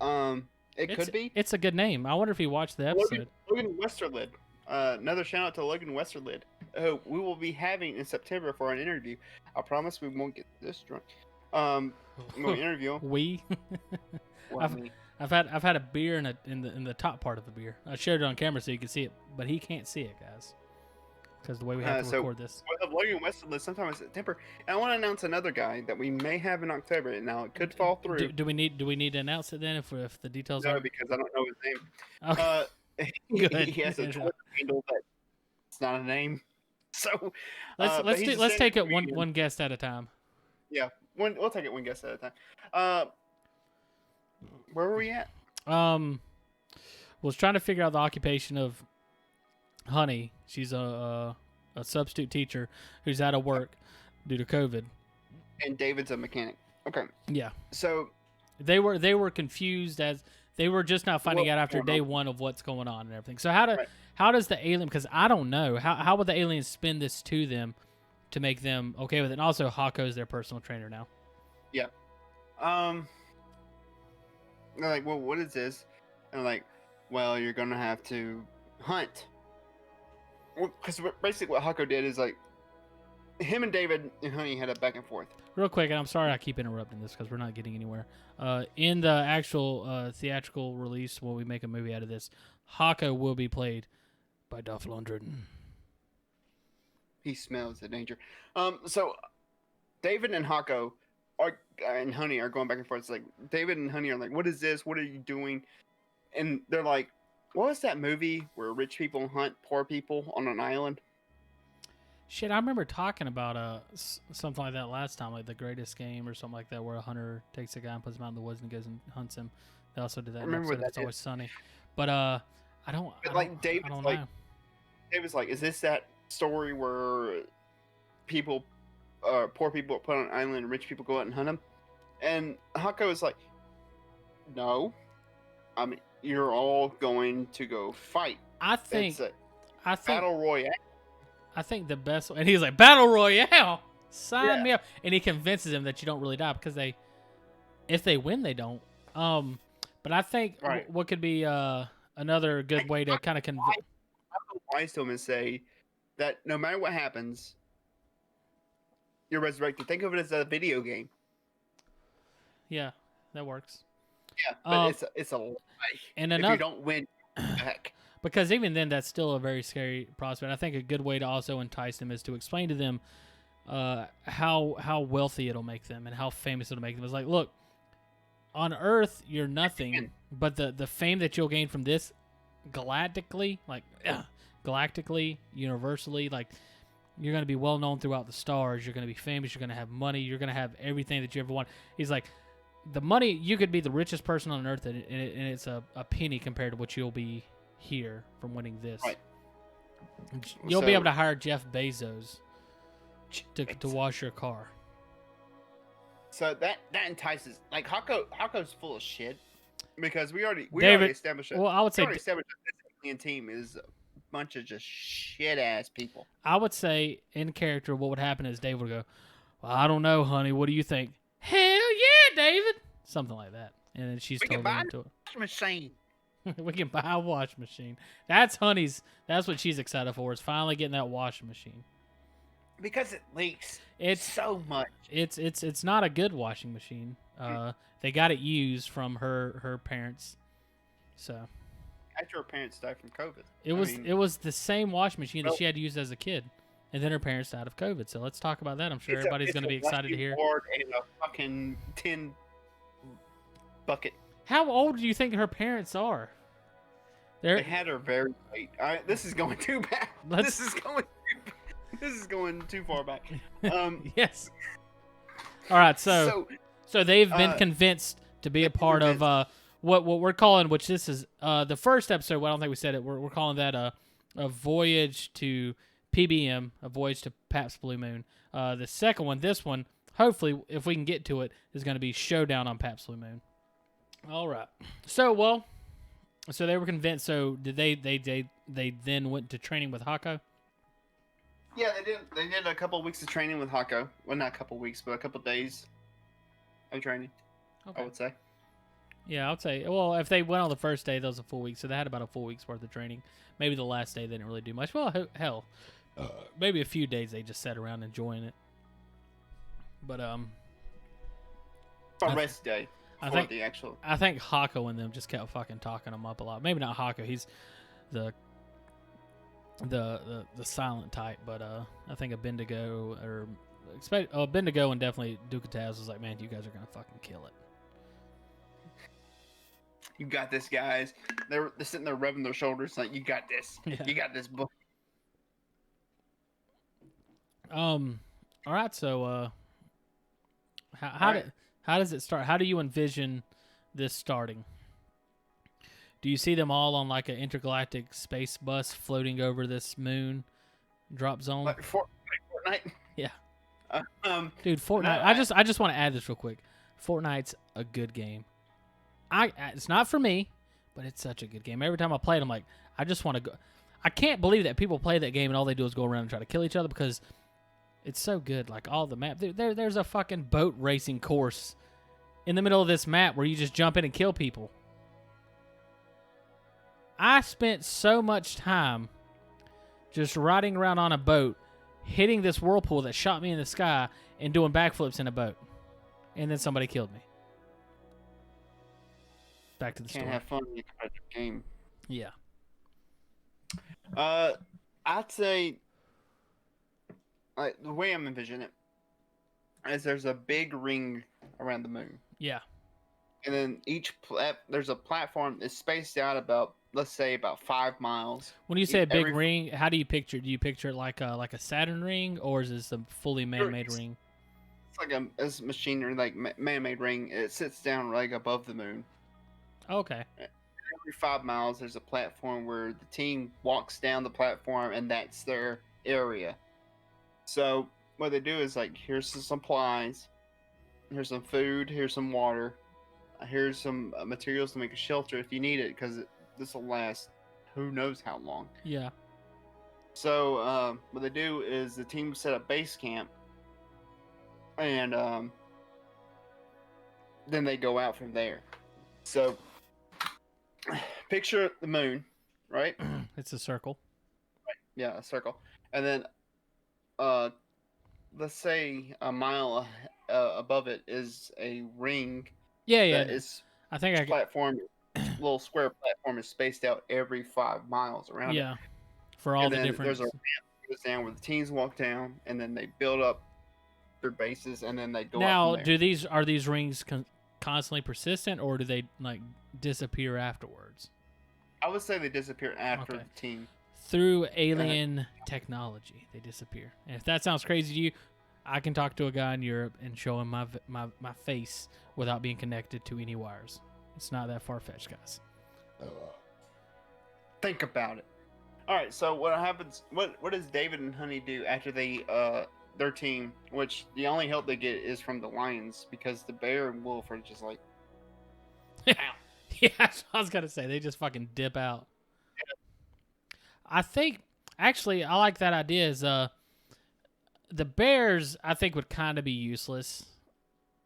It could be. It's a good name. I wonder if he watched the episode. Logan Westerlid. Another shout out to Logan Westerlid, who we will be having in September for an interview. I promise we won't get this drunk. We'll interview him. I've had a beer in the top part of the beer. I shared it on camera so you can see it, but he can't see it, guys, because the way we have to record this. We'll have Logan Westerlid sometime in September, and I want to announce another guy that we may have in October. Now it could fall through. Do we need to announce it then if the details are? No, because I don't know his name. Okay. Good. He has a Twitter handle that it's not a name. So let's take it one guest at a time. Yeah, we'll take it one guest at a time. Where were we at? Was trying to figure out the occupation of Honey. She's a substitute teacher who's out of work due to COVID. And David's a mechanic. Okay. Yeah. So they were confused as they were just not finding out after day 1 of what's going on and everything. So how does the alien? Because I don't know how would the aliens spin this to them to make them okay with it. And also, Hako's their personal trainer now. Yeah. They're like, well, what is this? And I'm like, well, you're gonna have to hunt. Well, because basically what Hako did is like, him and David and Honey had a back and forth. Real quick, and I'm sorry I keep interrupting this because we're not getting anywhere. In the actual theatrical release, when we make a movie out of this, Hako will be played by Dolph Lundgren. He smells the danger. So David and Hako and Honey are going back and forth. It's like David and Honey are like, "What is this? What are you doing?" And they're like, "What was that movie where rich people hunt poor people on an island?" Shit, I remember talking about something like that last time, like The Greatest Game or something like that, where a hunter takes a guy and puts him out in the woods and goes and hunts him. They also did that in episode of It's Always Sunny. But I don't know. David's like, "Is this that story where people, poor people are put on an island and rich people go out and hunt them?" And Hako is like, "No, I mean, you're all going to go fight. I think battle royale." I think the best, and he's like, "Battle Royale, sign me up," and he convinces him that you don't really die because if they win, they don't. But I think what could be another good way to kind of convince. I'm wise to him and say that no matter what happens, you're resurrected. Think of it as a video game. Yeah, that works. Yeah, but it's a lie. And if you don't win, Heck. Because even then, that's still a very scary prospect. I think a good way to also entice them is to explain to them how wealthy it'll make them and how famous it'll make them. It's like, look, on Earth, you're nothing, but the fame that you'll gain from this galactically, universally, like, you're going to be well known throughout the stars. You're going to be famous. You're going to have money. You're going to have everything that you ever want. He's like, the money, you could be the richest person on Earth, and it's a penny compared to what you'll be here from winning this. Right. You'll be able to hire Jeff Bezos to wash your car. So that entices. Like Hako's full of shit because we already established. Well, I would say this alien team is a bunch of just shit ass people. I would say in character, what would happen is Dave would go, "Well, I don't know, honey. What do you think?" Hell yeah, David. Something like that, and then she's totally into it. Machine. We can buy a washing machine. That's honey's. That's what she's excited for. Is finally getting that washing machine. Because it leaks. It's so much. It's not a good washing machine. They got it used from her parents. So after her parents died from COVID. It was the same washing machine that she had used as a kid, and then her parents died of COVID. So let's talk about that. I'm sure everybody's going to be excited to hear. And a fucking tin bucket. How old do you think her parents are? They had her very late. This is going too bad. This is going too far back. Yes. All right. So they've been convinced to be a part of what we're calling, which this is the first episode. Well, I don't think we said it. We're calling that a voyage to PBM, a voyage to Pabst Blue Moon. The second one, this one, hopefully, if we can get to it, is going to be Showdown on Pabst Blue Moon. All right. So they were convinced. So did they then went to training with Hako? Yeah, they did. They did a couple of weeks of training with Hako. Well, not a couple of weeks, but a couple of days of training. Okay. I would say. Yeah, I would say. Well, if they went on the first day, that was a full week, so they had about a full week's worth of training. Maybe the last day they didn't really do much. Well, hell, maybe a few days they just sat around enjoying it. But rest day. I think Hako and them just kept fucking talking him up a lot. Maybe not Hako. He's the silent type, but I think a Bendigo Bendigo and definitely Ducataz was like, man, you guys are gonna fucking kill it. You got this, guys. They're sitting there rubbing their shoulders like, you got this. Yeah. You got this book. All right. So how does it start? How do you envision this starting? Do you see them all on like an intergalactic space bus floating over this moon drop zone? Like Fortnite? Yeah. Dude, Fortnite. I just want to add this real quick. Fortnite's a good game. It's not for me, but it's such a good game. Every time I play it, I'm like, I just want to go. I can't believe that people play that game and all they do is go around and try to kill each other because it's so good. Like all the map, there's a fucking boat racing course in the middle of this map where you just jump in and kill people. I spent so much time just riding around on a boat, hitting this whirlpool that shot me in the sky, and doing backflips in a boat. And then somebody killed me. Back to the story. Can't have fun in a competitive game. Yeah. I'd say, like, the way I'm envisioning it is there's a big ring around the moon. Yeah. And then there's a platform that's spaced out about, let's say, about 5 miles. When you say a big ring, how do you picture it? Do you picture it like a Saturn ring, or is this a fully man-made ring? It's like a machinery, like man-made ring. It sits down like above the moon. Okay. Every 5 miles, there's a platform where the team walks down the platform, and that's their area. So what they do is like, here's some supplies, here's some food, here's some water, here's some materials to make a shelter if you need it, because this will last who knows how long. Yeah. So what they do is the team set up base camp, and then they go out from there. So picture the moon, right? It's a circle. Right. Yeah, a circle. And then let's say a mile above it is a ring. Yeah. That is I think platform little square platform is spaced out every 5 miles around it. Yeah, for all And the then different. there's a ramp that goes down where the teams walk down, and then they build up their bases, and then they go up from Now, there. are these rings constantly persistent, or do they like disappear afterwards? I would say they disappear after Okay. the team. Through alien technology, they disappear. And if that sounds crazy to you, I can talk to a guy in Europe and show him my face without being connected to any wires. It's not that far fetched, guys. Think about it. All right, so what happens? What does David and Honey do after they their team, which the only help they get is from the lions because the bear and wolf are just like, Yeah, I was gonna say they just fucking dip out. I think actually I like that idea. Is the bears I think would kind of be useless,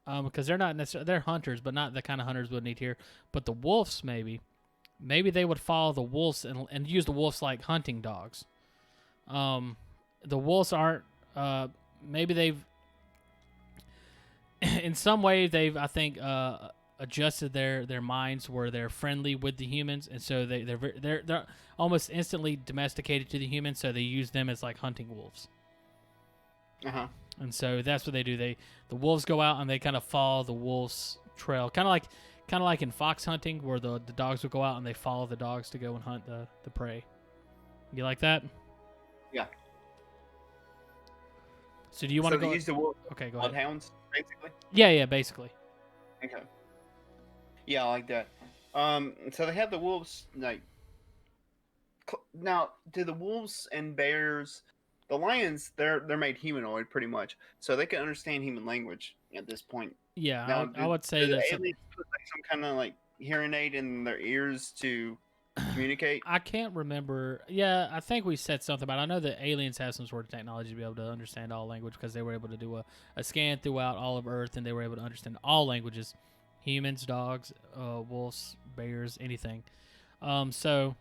because they're not necessarily they're hunters, but not the kind of hunters we'd need here. But the wolves maybe they would follow the wolves and use the wolves like hunting dogs. The wolves aren't. Maybe they've in some way they've I think adjusted their minds where they're friendly with the humans, and so they're almost instantly domesticated to the humans. So they use them as like hunting wolves. And so that's what they do. The wolves go out and they kind of follow the wolves' trail, kind of like in fox hunting, where the dogs will go out and they follow the dogs to go and hunt the prey. You like that? Yeah. So do you want to go? Use the wolf Okay, go ahead. bloodhounds, basically. Yeah, basically. Okay. Yeah, I like that. So they have the wolves like. Now, do the wolves and bears, the lions, they're made humanoid pretty much, so they can understand human language at this point. Yeah, Now, I would say do that the aliens put like some kind of like hearing aid in their ears to communicate? I can't remember. Yeah, I think we said something about it. I know that aliens have some sort of technology to be able to understand all language because they were able to do a scan throughout all of Earth, and they were able to understand all languages: humans, dogs, wolves, bears, anything. So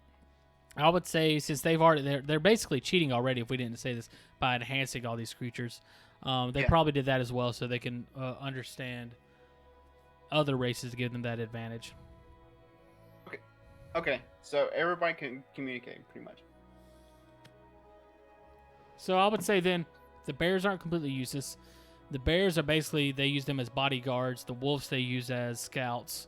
I would say since they're basically cheating already, if we didn't say this, by enhancing all these creatures. They probably did that as well so they can understand other races to give them that advantage. Okay, so everybody can communicate pretty much. So I would say then the bears aren't completely useless. The bears are basically, they use them as bodyguards. The wolves they use as scouts.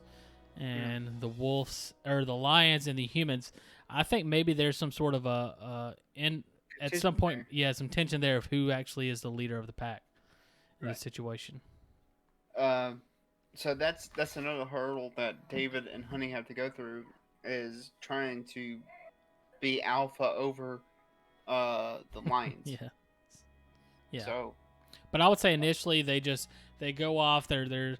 And the wolves, or the lions and the humans, I think maybe there's some sort of at some point, some tension there of who actually is the leader of the pack in this situation. So that's another hurdle that David and Honey have to go through, is trying to be alpha over the lions. Yeah. So, but I would say initially they go off. They're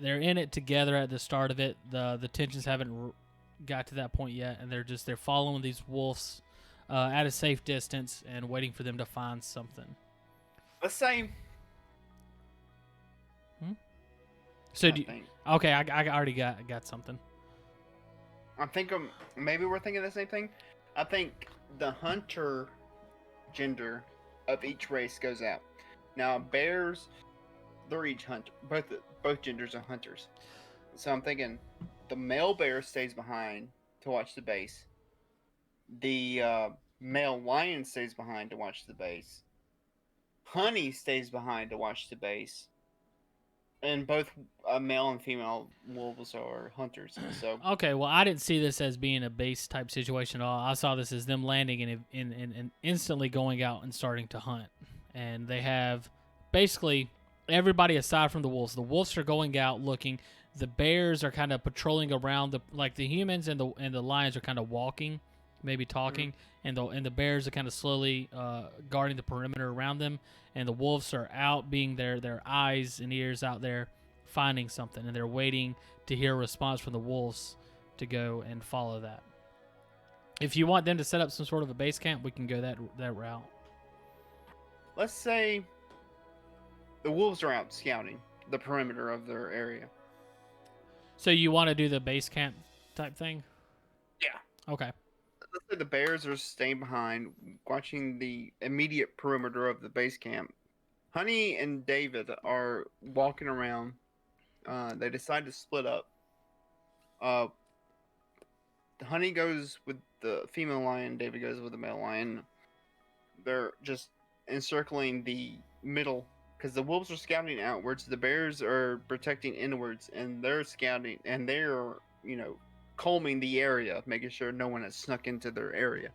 in it together at the start of it. The tensions haven't got to that point yet, and they're following these wolves at a safe distance and waiting for them to find something. Let's say. So okay, I already got something. I think maybe we're thinking the same thing. I think the hunter gender of each race goes out. Now bears, they're each hunter. Both genders are hunters. So I'm thinking the male bear stays behind to watch the base. The male lion stays behind to watch the base. Honey stays behind to watch the base. And both male and female wolves are hunters. So okay, well, I didn't see this as being a base type situation at all. I saw this as them landing and instantly going out and starting to hunt. And they have basically everybody aside from the wolves. The wolves are going out looking. The bears are kind of patrolling around. The humans and the lions are kind of walking, maybe talking, and the bears are kind of slowly guarding the perimeter around them. And the wolves are out, being their eyes and ears out there, finding something, and they're waiting to hear a response from the wolves to go and follow that. If you want them to set up some sort of a base camp, we can go that route. Let's say the wolves are out scouting the perimeter of their area. So you want to do the base camp type thing? Yeah. Okay. Let's say the bears are staying behind, watching the immediate perimeter of the base camp. Honey and David are walking around. They decide to split up. Honey goes with the female lion. David goes with the male lion. They're just encircling the middle because the wolves are scouting outwards. The bears are protecting inwards, and they're scouting and they're combing the area, making sure no one has snuck into their area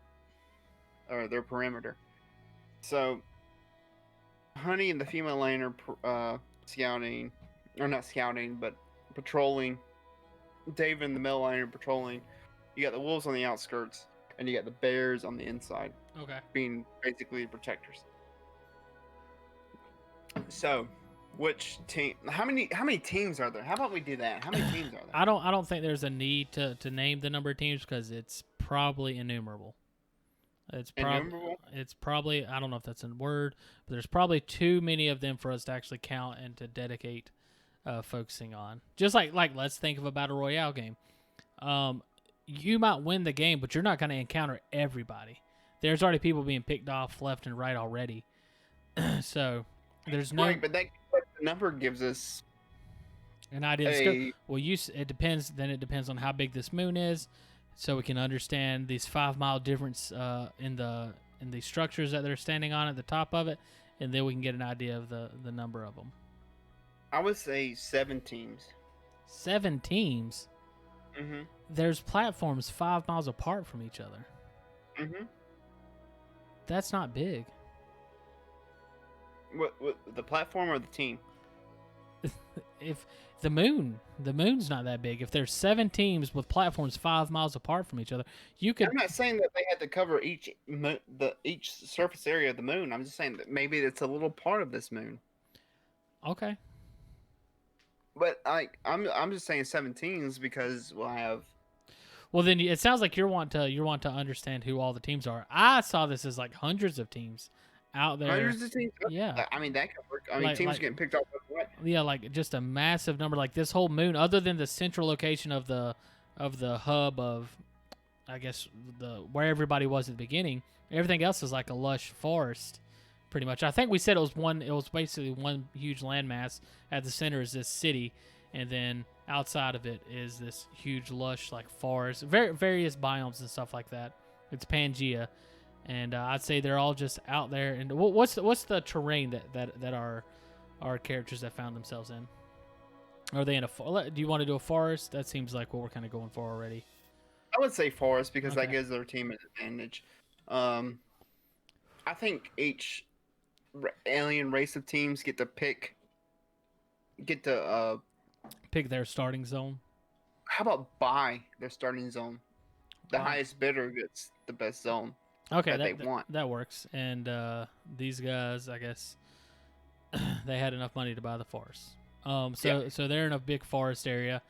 or their perimeter. So, Honey and the female lion are scouting, or not scouting, but patrolling. David and the male lion are patrolling. You got the wolves on the outskirts, and you got the bears on the inside. Okay. Being basically the protectors. So, which team? How many teams are there? How about we do that? How many teams are there? I don't think there's a need to name the number of teams because it's probably innumerable. Innumerable? It's probably, I don't know if that's a word, but there's probably too many of them for us to actually count and to dedicate focusing on. Just like let's think of a battle royale game. You might win the game, but you're not going to encounter everybody. There's already people being picked off left and right already. So there's no. Right, but that number gives us an idea. Well, it depends. Then it depends on how big this moon is, so we can understand these 5 mile difference in the structures that they're standing on at the top of it, and then we can get an idea of the number of them. I would say 7 teams. 7 teams. Mm-hmm. There's platforms 5 miles apart from each other. Mm-hmm. That's not big. What the platform or the team? If the moon's not that big. If there's 7 teams with platforms 5 miles apart from each other, you could. I'm not saying that they had to cover each surface area of the moon. I'm just saying that maybe it's a little part of this moon. Okay. But I'm just saying 7 teams because we'll have. Well, then it sounds like you want to understand who all the teams are. I saw this as like hundreds of teams out there. Hundreds of teams. Yeah. I mean that could work. I mean teams getting picked off. Yeah, like just a massive number. Like this whole moon, other than the central location of the hub of, I guess where everybody was at the beginning, everything else is like a lush forest, pretty much. I think we said it was basically one huge landmass. At the center is this city, and then outside of it is this huge lush like forest, various biomes and stuff like that. It's Pangea, and I'd say they're all just out there. And what's the terrain that our characters have found themselves in? Are they in do you want to do a forest? That seems like what we're kind of going for already. I would say forest because that gives their team an advantage. I think each alien race of teams get to pick their starting zone. How about buy their starting zone? The highest bidder gets the best zone. Okay, they want. That works. And these guys, I guess, they had enough money to buy the forest. So they're in a big forest area.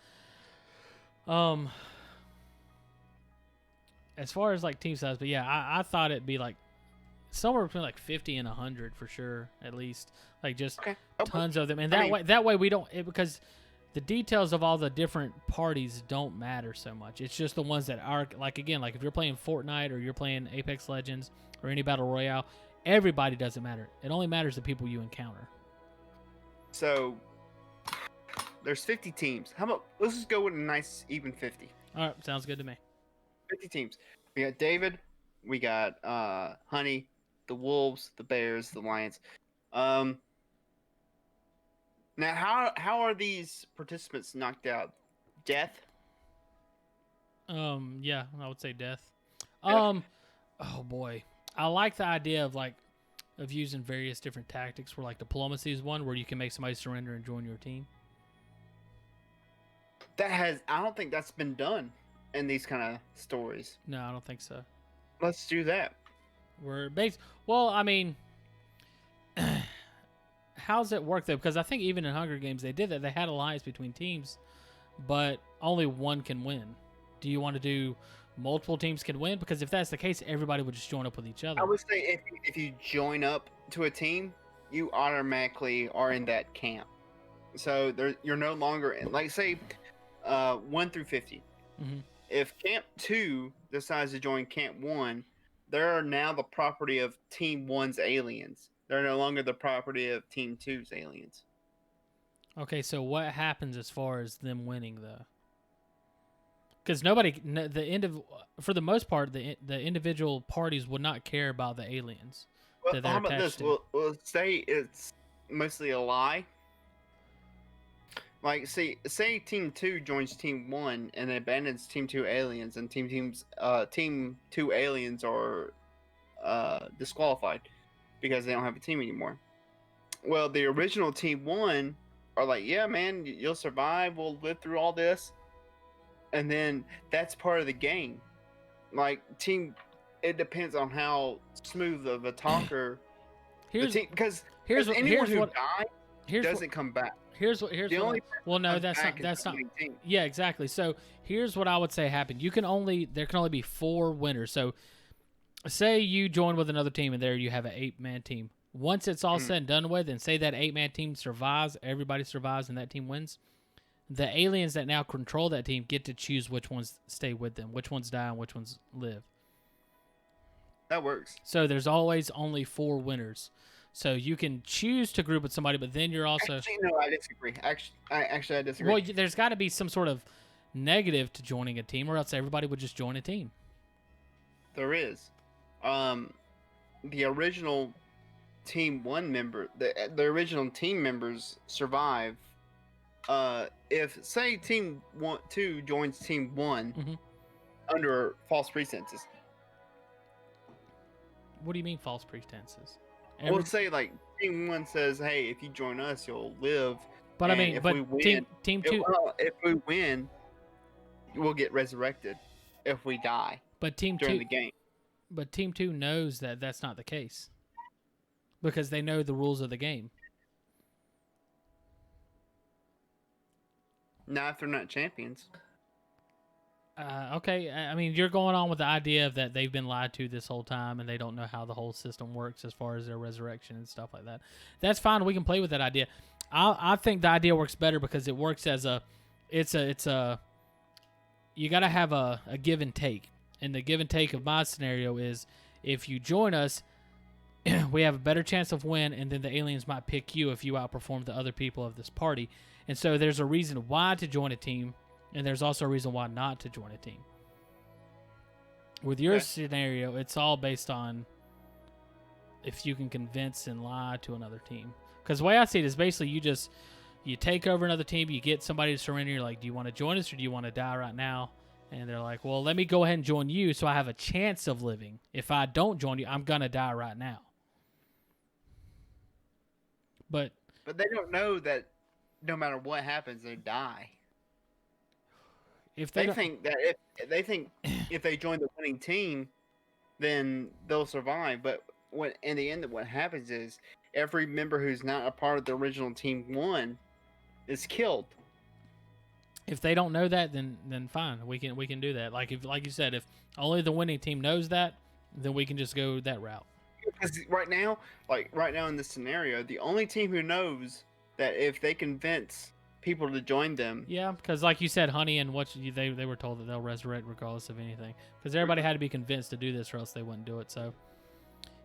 As far as like team size, but yeah, I thought it'd be like somewhere between like 50 and 100 for sure, at least. Like just tons of them, and that way we don't because the details of all the different parties don't matter so much. It's just the ones that are like again, like if you're playing Fortnite or you're playing Apex Legends or any battle royale, everybody doesn't matter. It only matters the people you encounter. So there's 50 teams. How about let's just go with a nice even 50. All right, sounds good to me. 50 teams. We got David, we got Honey, the Wolves, the Bears, the Lions. Now, how are these participants knocked out? Death? Yeah, I would say death. Oh boy, I like the idea of using various different tactics. Where like diplomacy is one, where you can make somebody surrender and join your team. I don't think that's been done in these kind of stories. No, I don't think so. Let's do that. Well, I mean, how's it work though? Because I think even in Hunger Games they did that. They had alliance between teams, but only one can win. Do you want to do multiple teams can win? Because if that's the case, everybody would just join up with each other. I would say if you join up to a team, you automatically are in that camp. So you're no longer in, like say 1 through 50. Mm-hmm. If Camp 2 decides to join Camp 1, they're now the property of Team 1's aliens. They're no longer the property of Team 2's aliens. Okay, so what happens as far as them winning, though? Because for the most part, the individual parties would not care about the aliens Well, that they're how about this? attached to. We'll say it's mostly a lie. Like, say Team 2 joins Team 1 and abandons Team 2 aliens, and Team 2 aliens are disqualified because they don't have a team anymore. Well, the original Team 1 are like, yeah, man, you'll survive. We'll live through all this. And then that's part of the game. Like, it depends on how smooth of a talker because anyone who dies doesn't come back. That's not. Yeah, exactly. So here's what I would say happened. There can only be 4 winners. So say you join with another team and there you have an 8-man team. Once it's all said and done with, and say that 8-man team survives, everybody survives and that team wins, the aliens that now control that team get to choose which ones stay with them, which ones die and which ones live. That works. So there's always only 4 winners. So you can choose to group with somebody, but then you're also... Actually, no, I disagree. I disagree. Well, there's got to be some sort of negative to joining a team, or else everybody would just join a team. There is. The original Team 1 member... The original team members survive. If, say, Team 2 joins Team 1 under false pretenses. What do you mean false pretenses? We'll say, like, Team 1 says, hey, if you join us, you'll live. But I mean, Team 2... if we win, we'll get resurrected if we die during the game. But Team 2 knows that that's not the case. Because they know the rules of the game. Not if they're not champions. Okay, I mean, you're going on with the idea of that they've been lied to this whole time and they don't know how the whole system works as far as their resurrection and stuff like that. That's fine. We can play with that idea. I think the idea works better because it works as you got to have a give and take. And the give and take of my scenario is if you join us, we have a better chance of win, and then the aliens might pick you if you outperform the other people of this party. And so there's a reason why to join a team. And there's also a reason why not to join a team. With your scenario, it's all based on if you can convince and lie to another team. Because the way I see it is basically you take over another team, you get somebody to surrender. You're like, do you want to join us or do you want to die right now? And they're like, well, let me go ahead and join you so I have a chance of living. If I don't join you, I'm going to die right now. But they don't know that no matter what happens, they die. If they think if they join the winning team, then they'll survive. But in the end, what happens is every member who's not a part of the original Team 1 is killed. If they don't know that, then fine, we can do that. Like you said, if only the winning team knows that, then we can just go that route. Because right now in this scenario, the only team who knows that if they convince people to join them. Yeah, because like you said, Honey and they were told that they'll resurrect regardless of anything. Because everybody had to be convinced to do this, or else they wouldn't do it. So,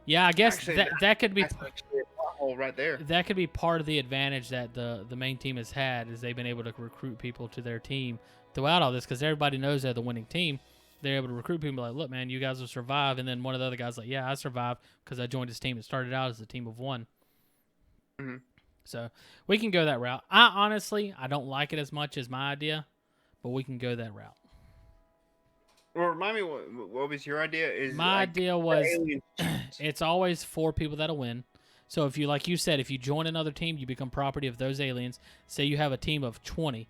yeah, I guess that could be actually a pothole right there. That could be part of the advantage that the main team has had is they've been able to recruit people to their team throughout all this. Because everybody knows they're the winning team, they're able to recruit people like, look, man, you guys will survive. And then one of the other guys like, yeah, I survived because I joined this team. It started out as a team of 1. Mm-hmm. So we can go that route. I don't like it as much as my idea, but we can go that route. Well, remind me what was your idea? My idea was it's always 4 people that'll win. So if you, like you said, if you join another team, you become property of those aliens. Say you have a team of 20.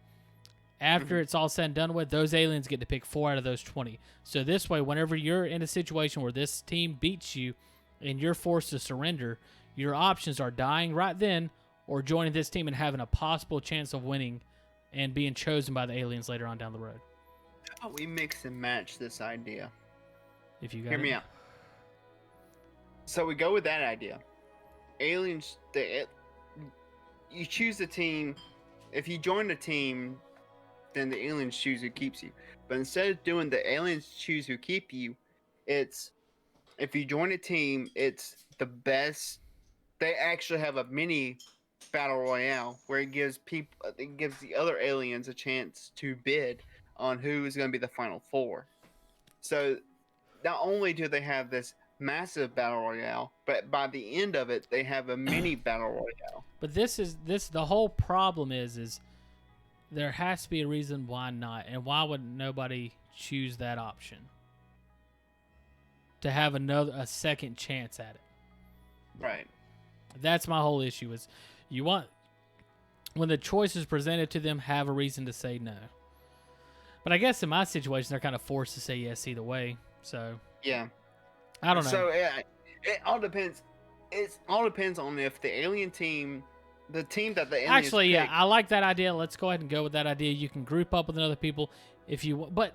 After it's all said and done with, those aliens get to pick 4 out of those 20. So this way, whenever you're in a situation where this team beats you and you're forced to surrender, your options are dying right then or joining this team and having a possible chance of winning and being chosen by the aliens later on down the road. How about we mix and match this idea? If you got Hear me out. So we go with that idea. Aliens, you choose a team. If you join a team, then the aliens choose who keeps you. But instead of doing the aliens choose who keep you, it's if you join a team, it's the best. They actually have a mini battle royale where it gives the other aliens a chance to bid on who is going to be the final four. So not only do they have this massive battle royale, but by the end of it, they have a mini battle royale. But the whole problem is there has to be a reason why not, and why would nobody choose that option to have a second chance at it? Right. That's my whole issue. Is you want, when the choice is presented to them, have a reason to say no. But I guess in my situation, they're kind of forced to say yes either way. So yeah, I don't know. So it all depends. It all depends on if the alien team, the team that the aliens actually, pick, I like that idea. Let's go ahead and go with that idea. You can group up with other people if you want, but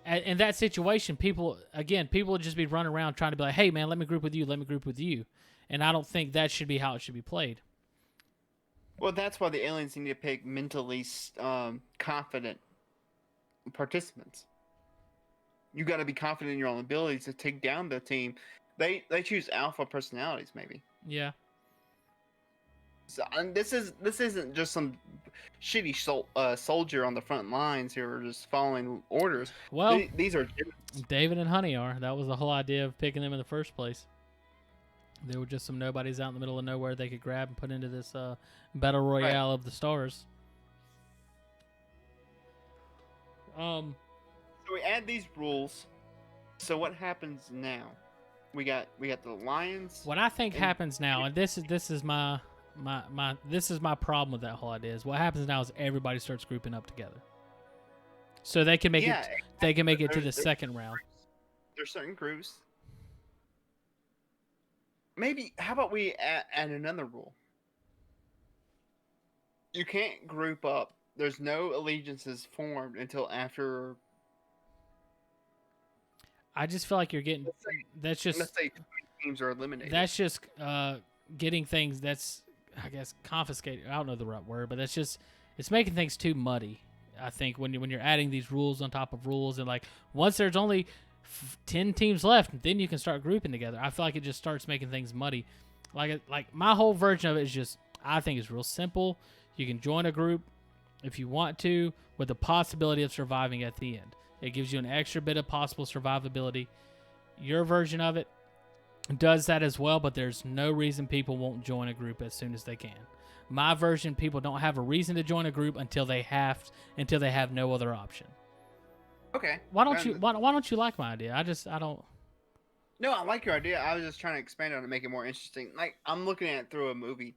in that situation, people would just be running around trying to be like, "Hey, man, let me group with you. Let me group with you," and I don't think that should be how it should be played. Well, that's why the aliens need to pick mentally confident participants. You got to be confident in your own abilities to take down the team. They choose alpha personalities, maybe. Yeah. So, and this isn't just some shitty soldier on the front lines who are just following orders. Well, these are David and Honey are. That was the whole idea of picking them in the first place. They were just some nobodies out in the middle of nowhere they could grab and put into this battle royale of the stars. So we add these rules. So what happens now? We got the lions. What I think happens now, and this is my problem with that whole idea, is what happens now is everybody starts grouping up together, so they can make it. They can make it to the second round. There's certain groups. Maybe how about we add another rule? You can't group up. There's no allegiances formed until after. I just feel like you're getting. Let's say 20 teams are eliminated. That's just getting things. That's, I guess, confiscated. I don't know the right word, but it's making things too muddy. I think when you're adding these rules on top of rules, and like once there's only 10 teams left, then you can start grouping together. I feel like it just starts making things muddy. Like my whole version of it is just, I think it's real simple. You can join a group if you want to, with the possibility of surviving at the end. It gives you an extra bit of possible survivability. Your version of it does that as well, but there's no reason people won't join a group as soon as they can. My version, people don't have a reason to join a group until they have no other option. Okay. Why don't you like my idea? I don't. No, I like your idea. I was just trying to expand on it and make it more interesting. Like, I'm looking at it through a movie.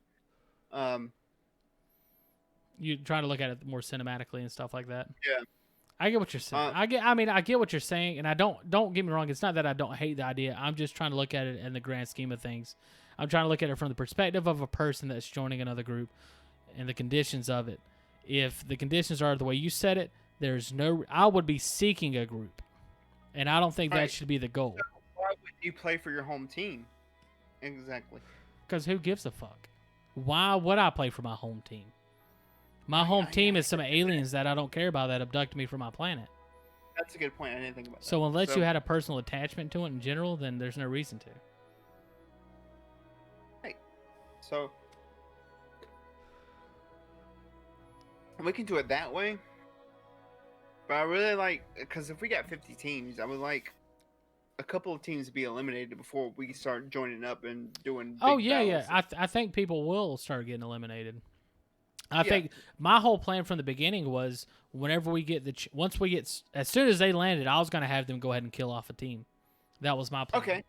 You try to look at it more cinematically and stuff like that. Yeah. I get what you're saying. I get what you're saying, and I don't get me wrong. It's not that I don't hate the idea. I'm just trying to look at it in the grand scheme of things. I'm trying to look at it from the perspective of a person that's joining another group and the conditions of it. If the conditions are the way you said it, I would be seeking a group, and I don't think that should be the goal. So why would you play for your home team? Exactly. Because who gives a fuck? Why would I play for my home team? My home team is some aliens that I don't care about that abducted me from my planet. That's a good point. I didn't think about that. So unless you had a personal attachment to it in general, then there's no reason to. Hey, so we can do it that way. But I really like, because if we got 50 teams, I would like a couple of teams to be eliminated before we start joining up and doing big battles. I think people will start getting eliminated. I think my whole plan from the beginning was whenever we get as soon as they landed, I was going to have them go ahead and kill off a team. That was my plan. Okay.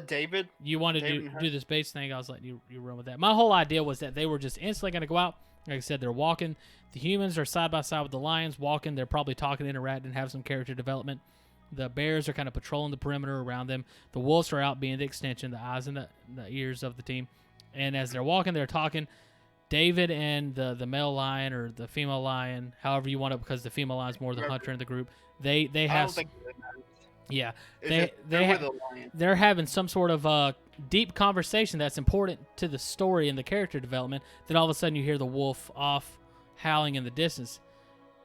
David? You wanted to do this base thing. I was like, you run with that. My whole idea was that they were just instantly going to go out. Like I said, they're walking. The humans are side by side with the lions walking. They're probably talking, interacting, and have some character development. The bears are kind of patrolling the perimeter around them. The wolves are out being the extension, the eyes and the ears of the team. And as they're walking, they're talking. David and the male lion or the female lion, however you want it, because the female lion is more the hunter in the group. They have, they're having some sort of deep conversation that's important to the story and the character development. Then all of a sudden you hear the wolf off howling in the distance,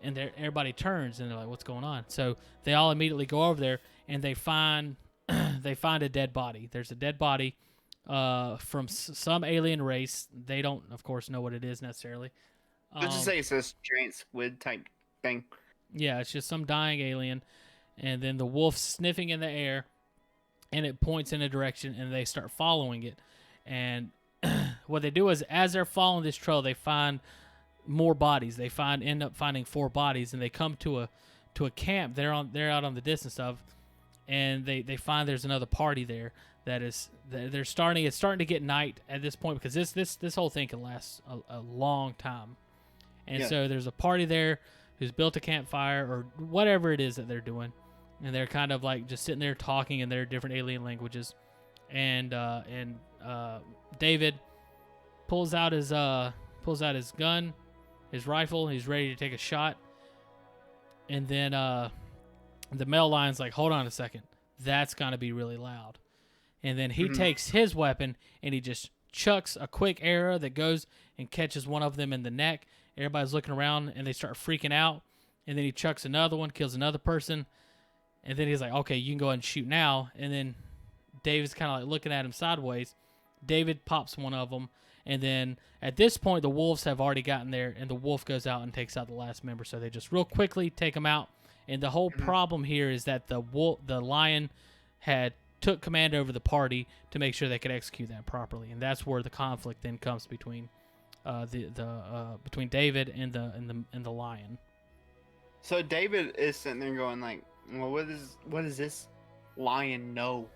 and everybody turns and they're like, "What's going on?" So they all immediately go over there and they find a dead body. There's a dead body. From some alien race. They don't, of course, know what it is necessarily. Let's just say it's this giant squid type thing. Yeah, it's just some dying alien, and then the wolf's sniffing in the air, and it points in a direction, and they start following it. And what they do is, as they're following this trail, they find more bodies. They end up finding 4 bodies, and they come to a camp. They're out on the distance of, and they find there's another party there. It's starting to get night at this point, because this whole thing can last a long time. And so there's a party there who's built a campfire or whatever it is that they're doing, and they're kind of like just sitting there talking in their different alien languages. And David pulls out his gun, his rifle. He's ready to take a shot, and then the male lion's like, "Hold on a second, that's gonna be really loud." And then he takes his weapon and he just chucks a quick arrow that goes and catches one of them in the neck. Everybody's looking around and they start freaking out. And then he chucks another one, kills another person. And then he's like, okay, you can go ahead and shoot now. And then David's kind of like looking at him sideways. David pops one of them. And then at this point, the wolves have already gotten there, and the wolf goes out and takes out the last member. So they just real quickly take him out. And the whole problem here is that the lion had took command over the party to make sure they could execute that properly, and that's where the conflict then comes between between David and the lion. So David is sitting there going like, "Well, what does this lion know?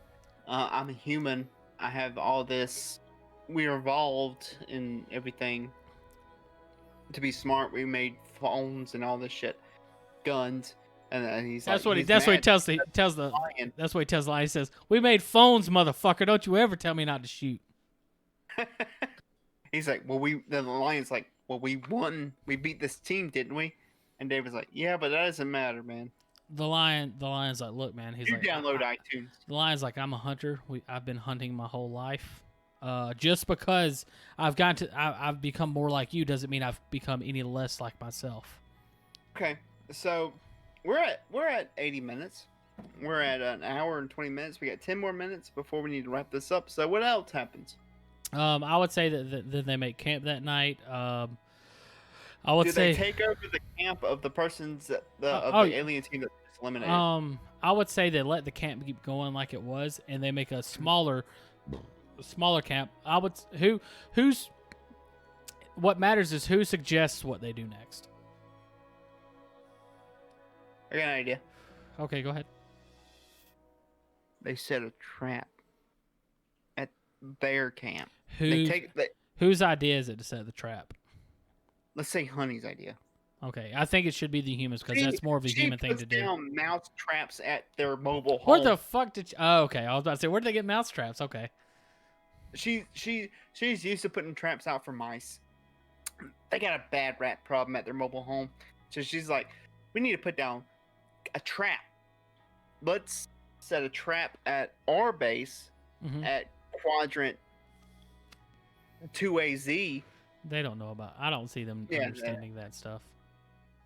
I'm a human. I have all this. We're evolved in everything to be smart. We made phones and all this shit, guns." And he's that's like, what he tells the lion. That's what he tells the lion. He says, "We made phones, motherfucker. Don't you ever tell me not to shoot." He's like, "Well, the lion's like, well, we won. We beat this team, didn't we?" And David's like, "Yeah, but that doesn't matter, man." The lion's like, "Look, man." He's like, download iTunes. The lion's like, "I'm a hunter. I've been hunting my whole life. Just because I've become more like you doesn't mean I've become any less like myself." Okay, so we're at 80 minutes. We're at an hour and 20 minutes. We got 10 more minutes before we need to wrap this up. So what else happens? I would say that they make camp that night. I would Do say they take over the camp of the persons of the alien team that just eliminated? I would say they let the camp keep going like it was, and they make a smaller camp. What matters is who suggests what they do next. I got an idea. Okay, go ahead. They set a trap at their camp. Whose idea is it to set the trap? Let's say Honey's idea. Okay, I think it should be the humans, because that's more of a human thing to do. She puts down mouse traps at their mobile home. Where the fuck did oh, okay, I was about to say, where did they get mouse traps? Okay. She's used to putting traps out for mice. They got a bad rat problem at their mobile home. So she's like, we need to put down a trap. Let's set a trap at our base at quadrant 2AZ. They don't know about. I don't see them understanding that stuff.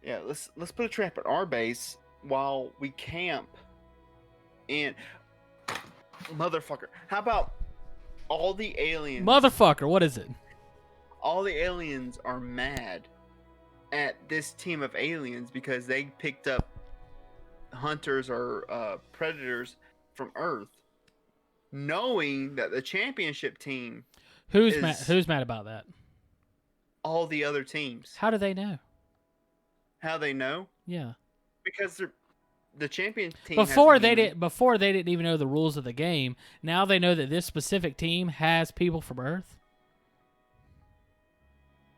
Yeah, let's put a trap at our base while we camp. And motherfucker, how about all the aliens? Motherfucker, what is it? All the aliens are mad at this team of aliens because they picked up hunters or predators from Earth, knowing that the championship team who's mad about that? All the other teams. How do they know? How they know? Yeah, because the champion team. Before they didn't even know the rules of the game. Now they know that this specific team has people from Earth.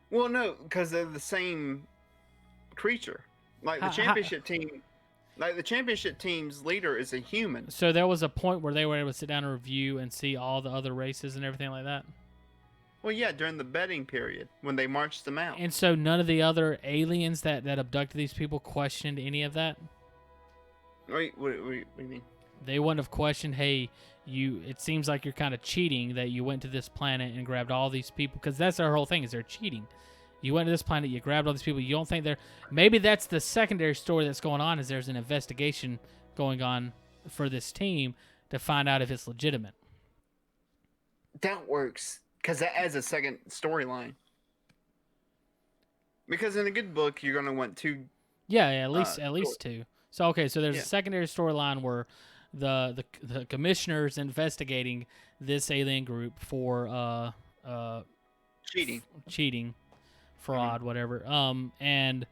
Well, no, because they're the same creature. Like the championship team. Like the championship team's leader is a human. So there was a point where they were able to sit down and review and see all the other races and everything like that? Well, yeah, during the betting period when they marched them out. And so none of the other aliens that abducted these people questioned any of that? Wait, what do you mean? They wouldn't have questioned, hey, it seems like you're kind of cheating that you went to this planet and grabbed all these people, because that's their whole thing, is they're cheating. You went to this planet, you grabbed all these people, you don't think they're... Maybe that's the secondary story that's going on, is there's an investigation going on for this team to find out if it's legitimate. That works, because that adds a second storyline. Because in a good book, you're going to want two Yeah, at least two. So okay, so there's Yeah. a secondary storyline where the commissioner's investigating this alien group for cheating, fraud, whatever. And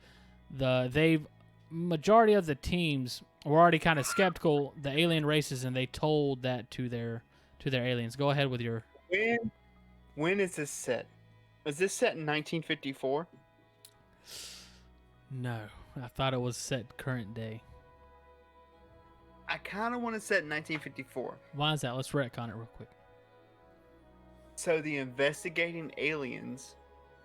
they've majority of the teams were already kind of skeptical the alien races, and they told that to their aliens. Go ahead with your. When is this set? Is this set in 1954? No, I thought it was set current day. I kind of want to set in 1954. Why is that? Let's retcon it real quick. So the investigating aliens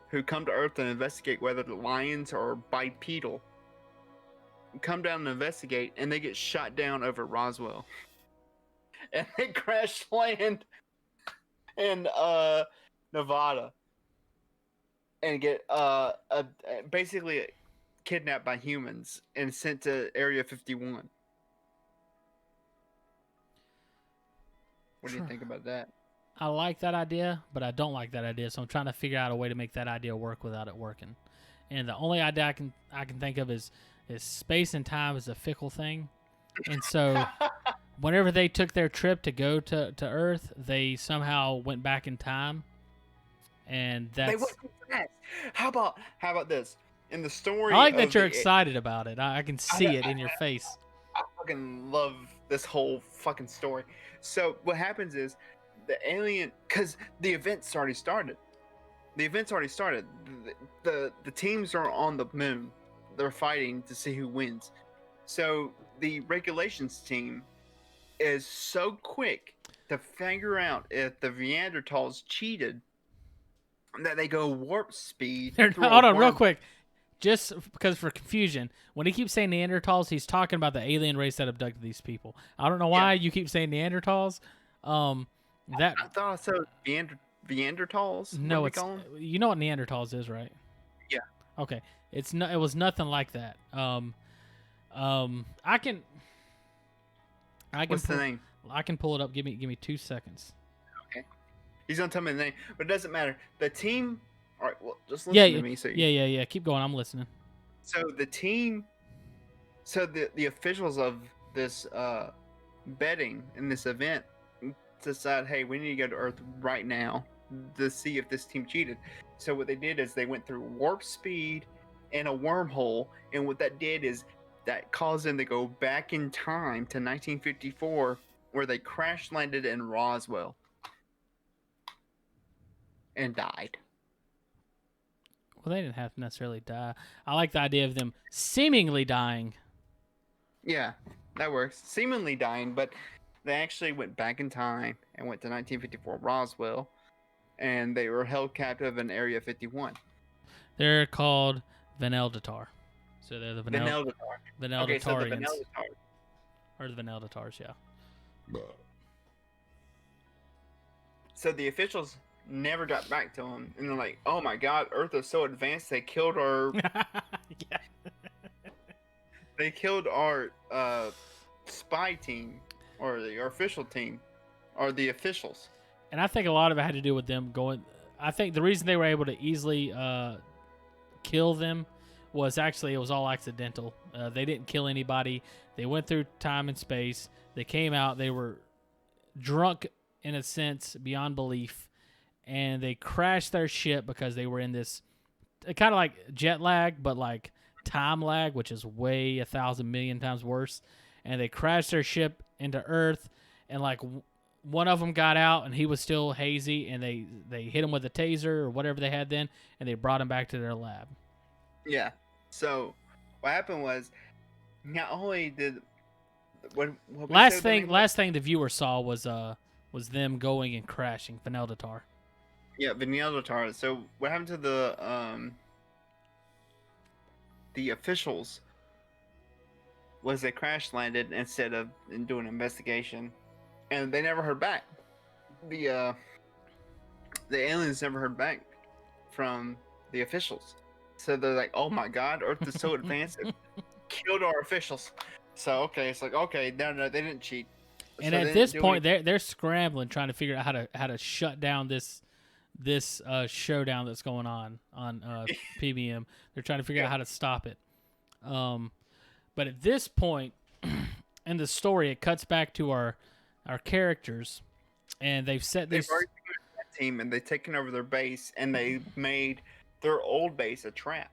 who come to Earth and investigate whether the lions are bipedal come down and investigate, and they get shot down over Roswell. And they crash land in Nevada and get basically kidnapped by humans and sent to Area 51. What do you think about that? I like that idea, but I don't like that idea. So I'm trying to figure out a way to make that idea work without it working. And the only idea I can think of is space and time is a fickle thing. And so whenever they took their trip to go to Earth, they somehow went back in time. And that's... They went too fast. How about this? In the story, I like that you're excited about it. I can see it in your face. I fucking love this whole fucking story. So what happens is the alien, because the event's already started. The teams are on the moon. They're fighting to see who wins. So the regulations team is so quick to figure out if the Neanderthals cheated that they go warp speed. Hold on, real quick. Just because for confusion, when he keeps saying Neanderthals, he's talking about the alien race that abducted these people. I don't know why you keep saying Neanderthals. I thought I said Neanderthals. No, you know what Neanderthals is, right? Yeah. Okay, it was nothing like that. I can. What's the name? I can pull it up. Give me 2 seconds. Okay. He's gonna tell me the name, but it doesn't matter. The team. All right. Well, just listen to me. So yeah. Keep going. I'm listening. So the team. So the officials of this betting in this event decide, hey, we need to go to Earth right now to see if this team cheated. So what they did is they went through warp speed and a wormhole, and what that did is that caused them to go back in time to 1954, where they crash landed in Roswell and died. Well, they didn't have to necessarily die. I like the idea of them seemingly dying. Yeah, that works. Seemingly dying, but they actually went back in time and went to 1954 Roswell, and they were held captive in Area 51. They're called Vaneldatar. So they're the Vaneldatar. Vaneldatarians. Okay, so the Vaneldatars. Or the Vaneldatars, yeah. So the officials never got back to him, and they're like, "Oh my God, Earth is so advanced. They killed our, they killed our spy team, or our official team, or the officials." And I think a lot of it had to do with them going. I think the reason they were able to easily kill them was actually it was all accidental. They didn't kill anybody. They went through time and space. They came out. They were drunk in a sense beyond belief. And they crashed their ship because they were in this kind of like jet lag, but like time lag, which is way 1,000 million times worse. And they crashed their ship into Earth, and like one of them got out, and he was still hazy, and they hit him with a taser or whatever they had then, and they brought him back to their lab. Yeah. So what happened was, not only did last thing the viewer saw was them going and crashing Vaneldatar. Yeah, Vaneldatar. So what happened to the officials was they crash landed instead of doing an investigation, and they never heard back. The aliens never heard back from the officials. So they're like, "Oh my God, Earth is so advanced, it killed our officials." So it's like, okay, no, they didn't cheat. And at this point, they're scrambling, trying to figure out how to shut down this showdown that's going on PBM. They're trying to figure out how to stop it. But at this point in the story, it cuts back to our characters, and they've set this. They've already got a team, and they've taken over their base, and they made their old base a trap.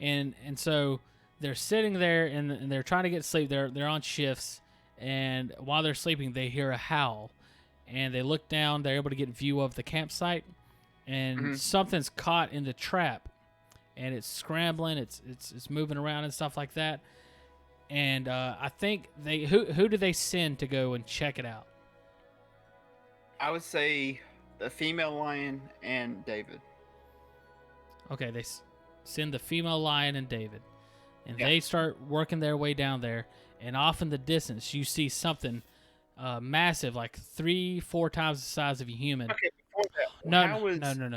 And so they're sitting there, and they're trying to get sleep. They're on shifts, and while they're sleeping, they hear a howl, and they look down. They're able to get view of the campsite, and something's caught in the trap, and it's scrambling. It's moving around and stuff like that. And I think who do they send to go and check it out? I would say the female lion and David. Okay, they send the female lion and David, and they start working their way down there. And off in the distance, you see something massive, like 3-4 times the size of a human. Okay, before that, no.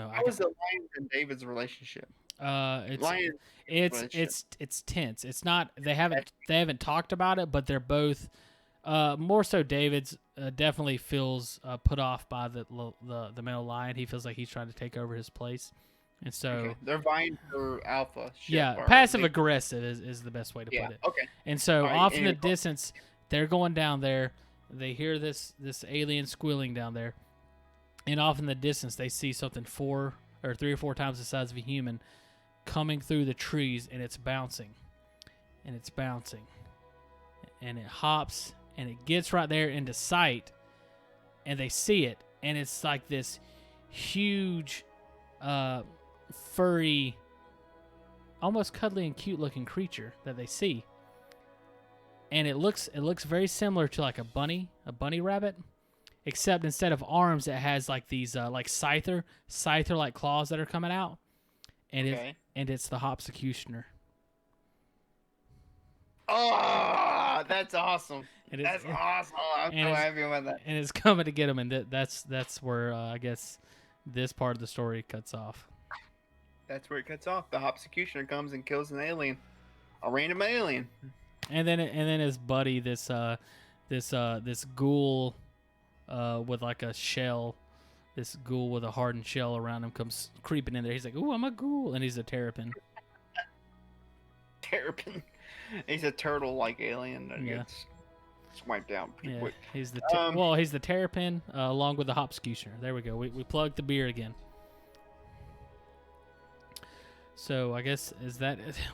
How was the lion and David's relationship? It's tense. It's not. They haven't talked about it, but they're both. More so, David's definitely feels put off by the male lion. He feels like he's trying to take over his place, and so they're vying for alpha. Passive aggressive is the best way to put it. Okay. And so off in the distance, they're going down there. They hear this alien squealing down there, and off in the distance, they see something 3 or 4 times the size of a human coming through the trees, and it's bouncing, and it hops, and it gets right there into sight, and they see it, and it's like this huge, furry, almost cuddly and cute looking creature that they see, and it looks very similar to like a bunny rabbit, except instead of arms, it has like these like scyther like claws that are coming out, and it's the Hopsecutioner. Oh, that's awesome! That's awesome! I'm so happy about that. And it's coming to get him, and that's where I guess this part of the story cuts off. That's where it cuts off. The Hopsecutioner comes and kills an alien, a random alien, and then his buddy, this ghoul, with like a shell. This ghoul with a hardened shell around him comes creeping in there. He's like, "Ooh, I'm a ghoul," and he's a terrapin. Terrapin. He's a turtle-like alien that gets swiped out pretty quick. He's the he's the terrapin along with the Hopsecutioner. There we go. We plugged the beer again. So I guess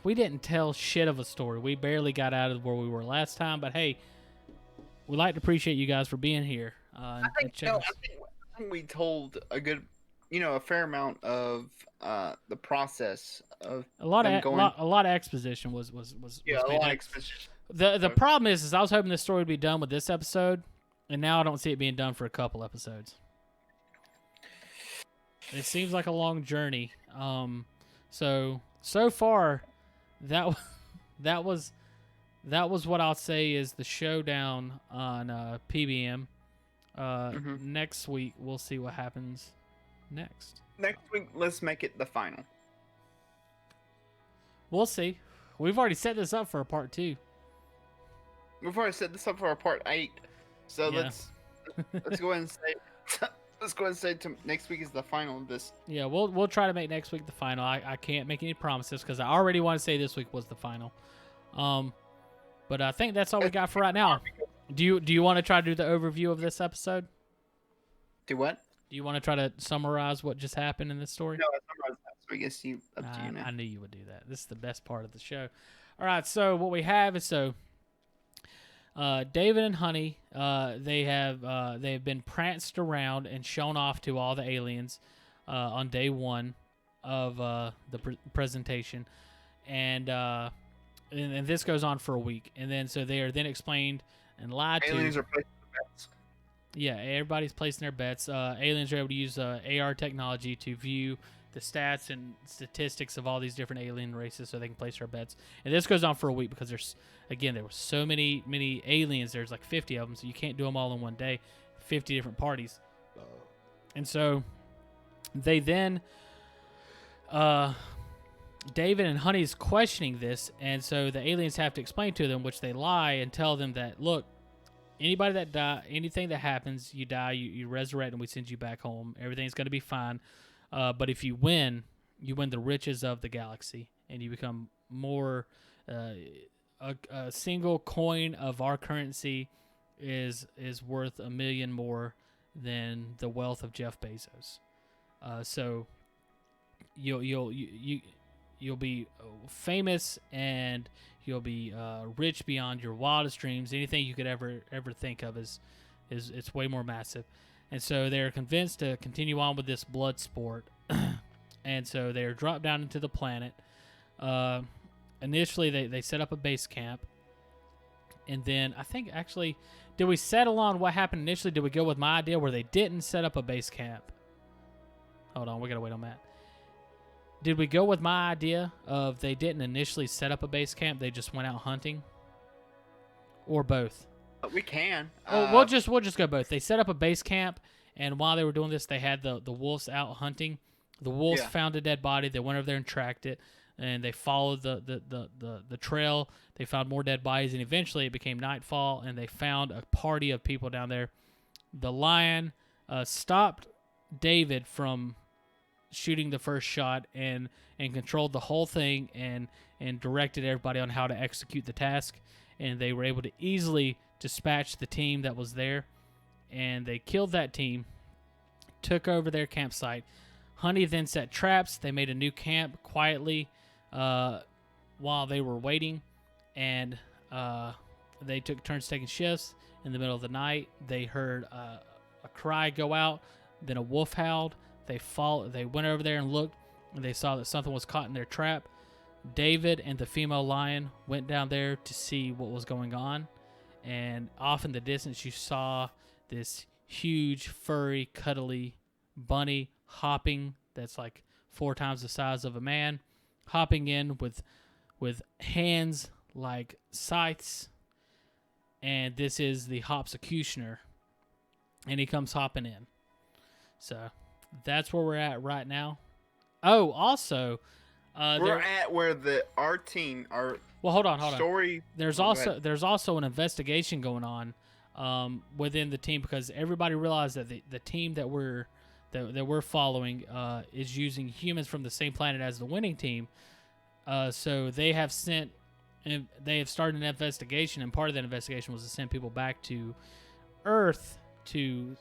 we didn't tell shit of a story. We barely got out of where we were last time, but hey, we'd like to appreciate you guys for being here. I think we told a fair amount of the process of a lot of exposition was a lot of exposition. The problem is I was hoping this story would be done with this episode, and now I don't see it being done for a couple episodes. It seems like a long journey. So far, that was what I'll say is the showdown on PBM. Next week we'll see what happens next. Next week, let's make it the final. We'll see. We've already set this up for a part 2. We've already set this up for a part 8. So let's go ahead and say next week is the final of this. Yeah, we'll try to make next week the final. I can't make any promises because I already want to say this week was the final. But I think that's all we got for right now. Do you want to try to do the overview of this episode? Do what? Do you want to try to summarize what just happened in this story? No, I summarized that, so I guess up to you now. I knew you would do that. This is the best part of the show. All right, so what we have is David and Honey, they have been pranced around and shown off to all the aliens on day 1 of the presentation, and this goes on for a week, and then so they are then explained and lied to. Aliens are placing their bets. Yeah, everybody's placing their bets. Aliens are able to use AR technology to view the stats and statistics of all these different alien races so they can place their bets. And this goes on for a week because there were so many aliens. There's like 50 of them, so you can't do them all in one day. 50 different parties. And so they then, David and Honey's questioning this, and so the aliens have to explain to them, which they lie and tell them that, look, anybody that die, anything that happens, you die, you resurrect, and we send you back home. Everything's going to be fine. But if you win the riches of the galaxy, and you become more. A single coin of our currency is worth $1 million more than the wealth of Jeff Bezos. So you'll be famous, and you'll be rich beyond your wildest dreams. Anything you could ever think of is it's way more massive. And so they're convinced to continue on with this blood sport. And so they're dropped down into the planet. Initially, they set up a base camp. And then I think, actually, did we settle on what happened initially? Did we go with my idea where they didn't set up a base camp? Hold on, we got to wait on that. Did we go with my idea of they didn't initially set up a base camp, they just went out hunting? Or both? We can. We'll just go both. They set up a base camp, and while they were doing this, they had the wolves out hunting. The wolves found a dead body. They went over there and tracked it, and they followed the trail. They found more dead bodies, and eventually it became nightfall, and they found a party of people down there. The lion stopped David from shooting the first shot and controlled the whole thing and directed everybody on how to execute the task, and they were able to easily dispatch the team that was there, and they killed that team, took over their campsite. Honey then set traps. They made a new camp quietly while they were waiting, and they took turns taking shifts. In the middle of the night, they heard a cry go out, then a wolf howled. They went over there and looked, and they saw that something was caught in their trap. David and the female lion went down there to see what was going on, and off in the distance you saw this huge, furry, cuddly bunny hopping that's like 4 times the size of a man, hopping in with hands like scythes, and this is the Hopsecutioner, and he comes hopping in. So that's where we're at right now. Oh, also, we're at where our team, well, hold on. Story. There's also an investigation going on within the team, because everybody realized that the team that we're following is using humans from the same planet as the winning team. So they have started an investigation, and part of that investigation was to send people back to Earth to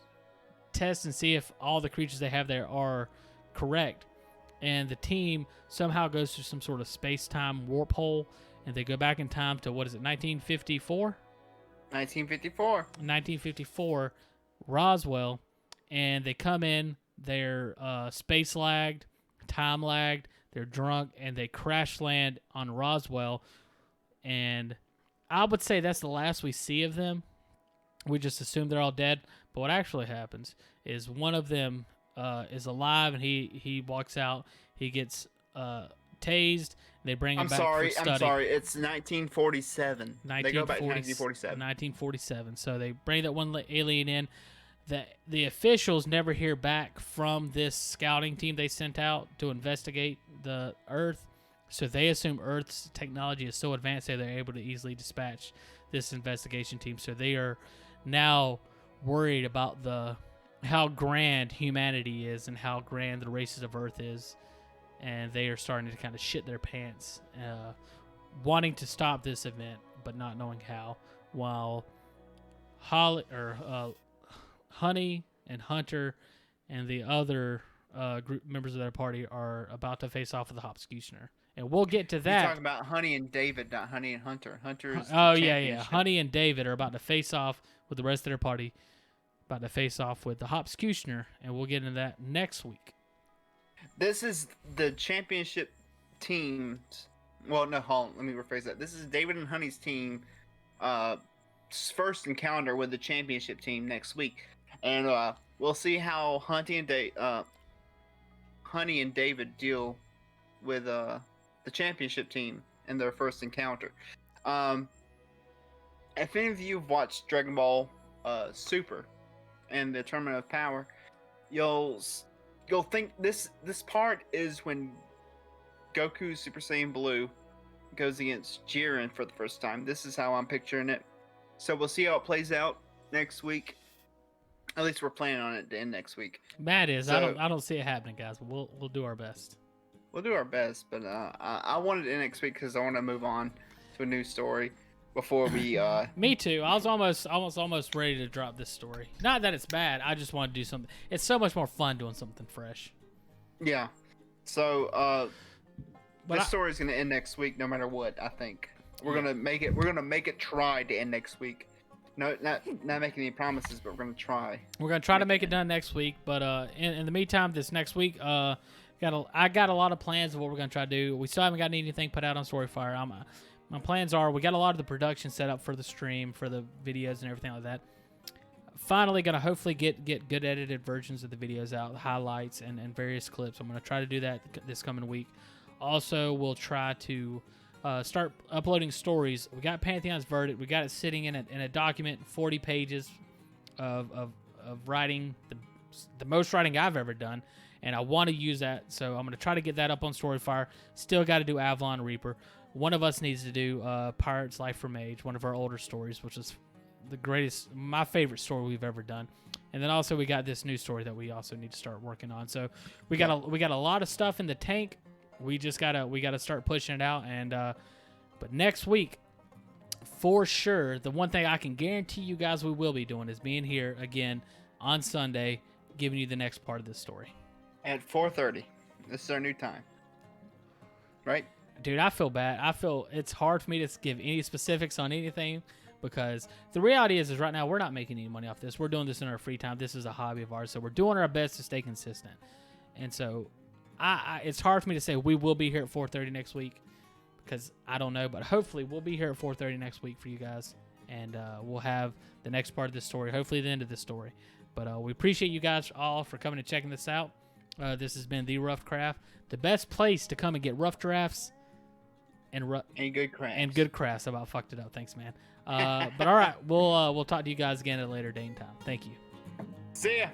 test and see if all the creatures they have there are correct. And the team somehow goes through some sort of space-time warp hole, and they go back in time to, 1954? 1954. 1954, Roswell, and they come in, they're space lagged, time lagged, they're drunk, and they crash land on Roswell. And I would say that's the last we see of them. We just assume they're all dead. But what actually happens is one of them is alive, and he walks out. He gets tased. They bring him back for study. I'm sorry. It's 1947. They go back to 1947. 1947. So they bring that one alien in. The officials never hear back from this scouting team they sent out to investigate the Earth. So they assume Earth's technology is so advanced that they're able to easily dispatch this investigation team. So they are now worried about how grand humanity is and how grand the races of Earth is, and they are starting to kind of shit their pants, wanting to stop this event but not knowing how. While Honey and Hunter and the other group members of their party are about to face off with the Hopsecutioner. And we'll get to that. You're talking about Honey and David, not Honey and Hunter. Hunter's yeah. Honey and David are about to face off with the rest of their party, about to face off with the Hopsecutioner, and we'll get into that next week. This is the championship team. Well, no, hold on. Let me rephrase that. This is David and Honey's team first encounter with the championship team next week. And we'll see how Honey and David deal with the championship team in their first encounter. If any of you have watched Dragon Ball Super and the Tournament of Power, you'll think this part is when Goku Super Saiyan Blue goes against Jiren for the first time. This is how I'm picturing it. So we'll see how it plays out next week. At least we're planning on it to end next week. Matt is. So, I don't see it happening, guys. But we'll do our best. We'll do our best, but I wanted it next week because I want to move on to a new story before we. Me too. I was almost ready to drop this story. Not that it's bad. I just want to do something. It's so much more fun doing something fresh. Yeah. So this story is gonna end next week, no matter what. I think we're gonna make it. We're gonna make it try to end next week. No, not making any promises, but we're gonna try. We're gonna try to make it done next week. But in the meantime, this next week, I got a lot of plans of what we're gonna try to do. We still haven't got anything put out on Storyfire. My plans are we got a lot of the production set up for the stream, for the videos and everything like that. Finally, gonna hopefully get good edited versions of the videos out, highlights and various clips. I'm gonna try to do that this coming week. Also, we'll try to start uploading stories. We got Pantheon's verdict. We got it sitting in a document, 40 pages of writing, the most writing I've ever done, and I want to use that. So I'm gonna try to get that up on Storyfire. Still got to do Avalon Reaper. One of us needs to do Pirate's Life from Age, one of our older stories, which is the greatest, my favorite story we've ever done. And then also we got this new story that we also need to start working on. So we got a lot of stuff in the tank. We just gotta start pushing it out. And but next week, for sure, the one thing I can guarantee you guys we will be doing is being here again on Sunday, giving you the next part of this story. At 4:30. This is our new time. Right? Dude, I feel bad. I feel it's hard for me to give any specifics on anything because the reality is right now we're not making any money off this. We're doing this in our free time. This is a hobby of ours, so we're doing our best to stay consistent. And so it's hard for me to say we will be here at 4:30 next week because I don't know, but hopefully we'll be here at 4:30 next week for you guys, and we'll have the next part of this story, hopefully the end of this story. But we appreciate you guys all for coming and checking this out. This has been The Rough Craft, the best place to come and get rough drafts and good crafts. And good crafts. I about fucked it up. Thanks, man. But all right, we'll talk to you guys again at a later date and time. Thank you. See ya.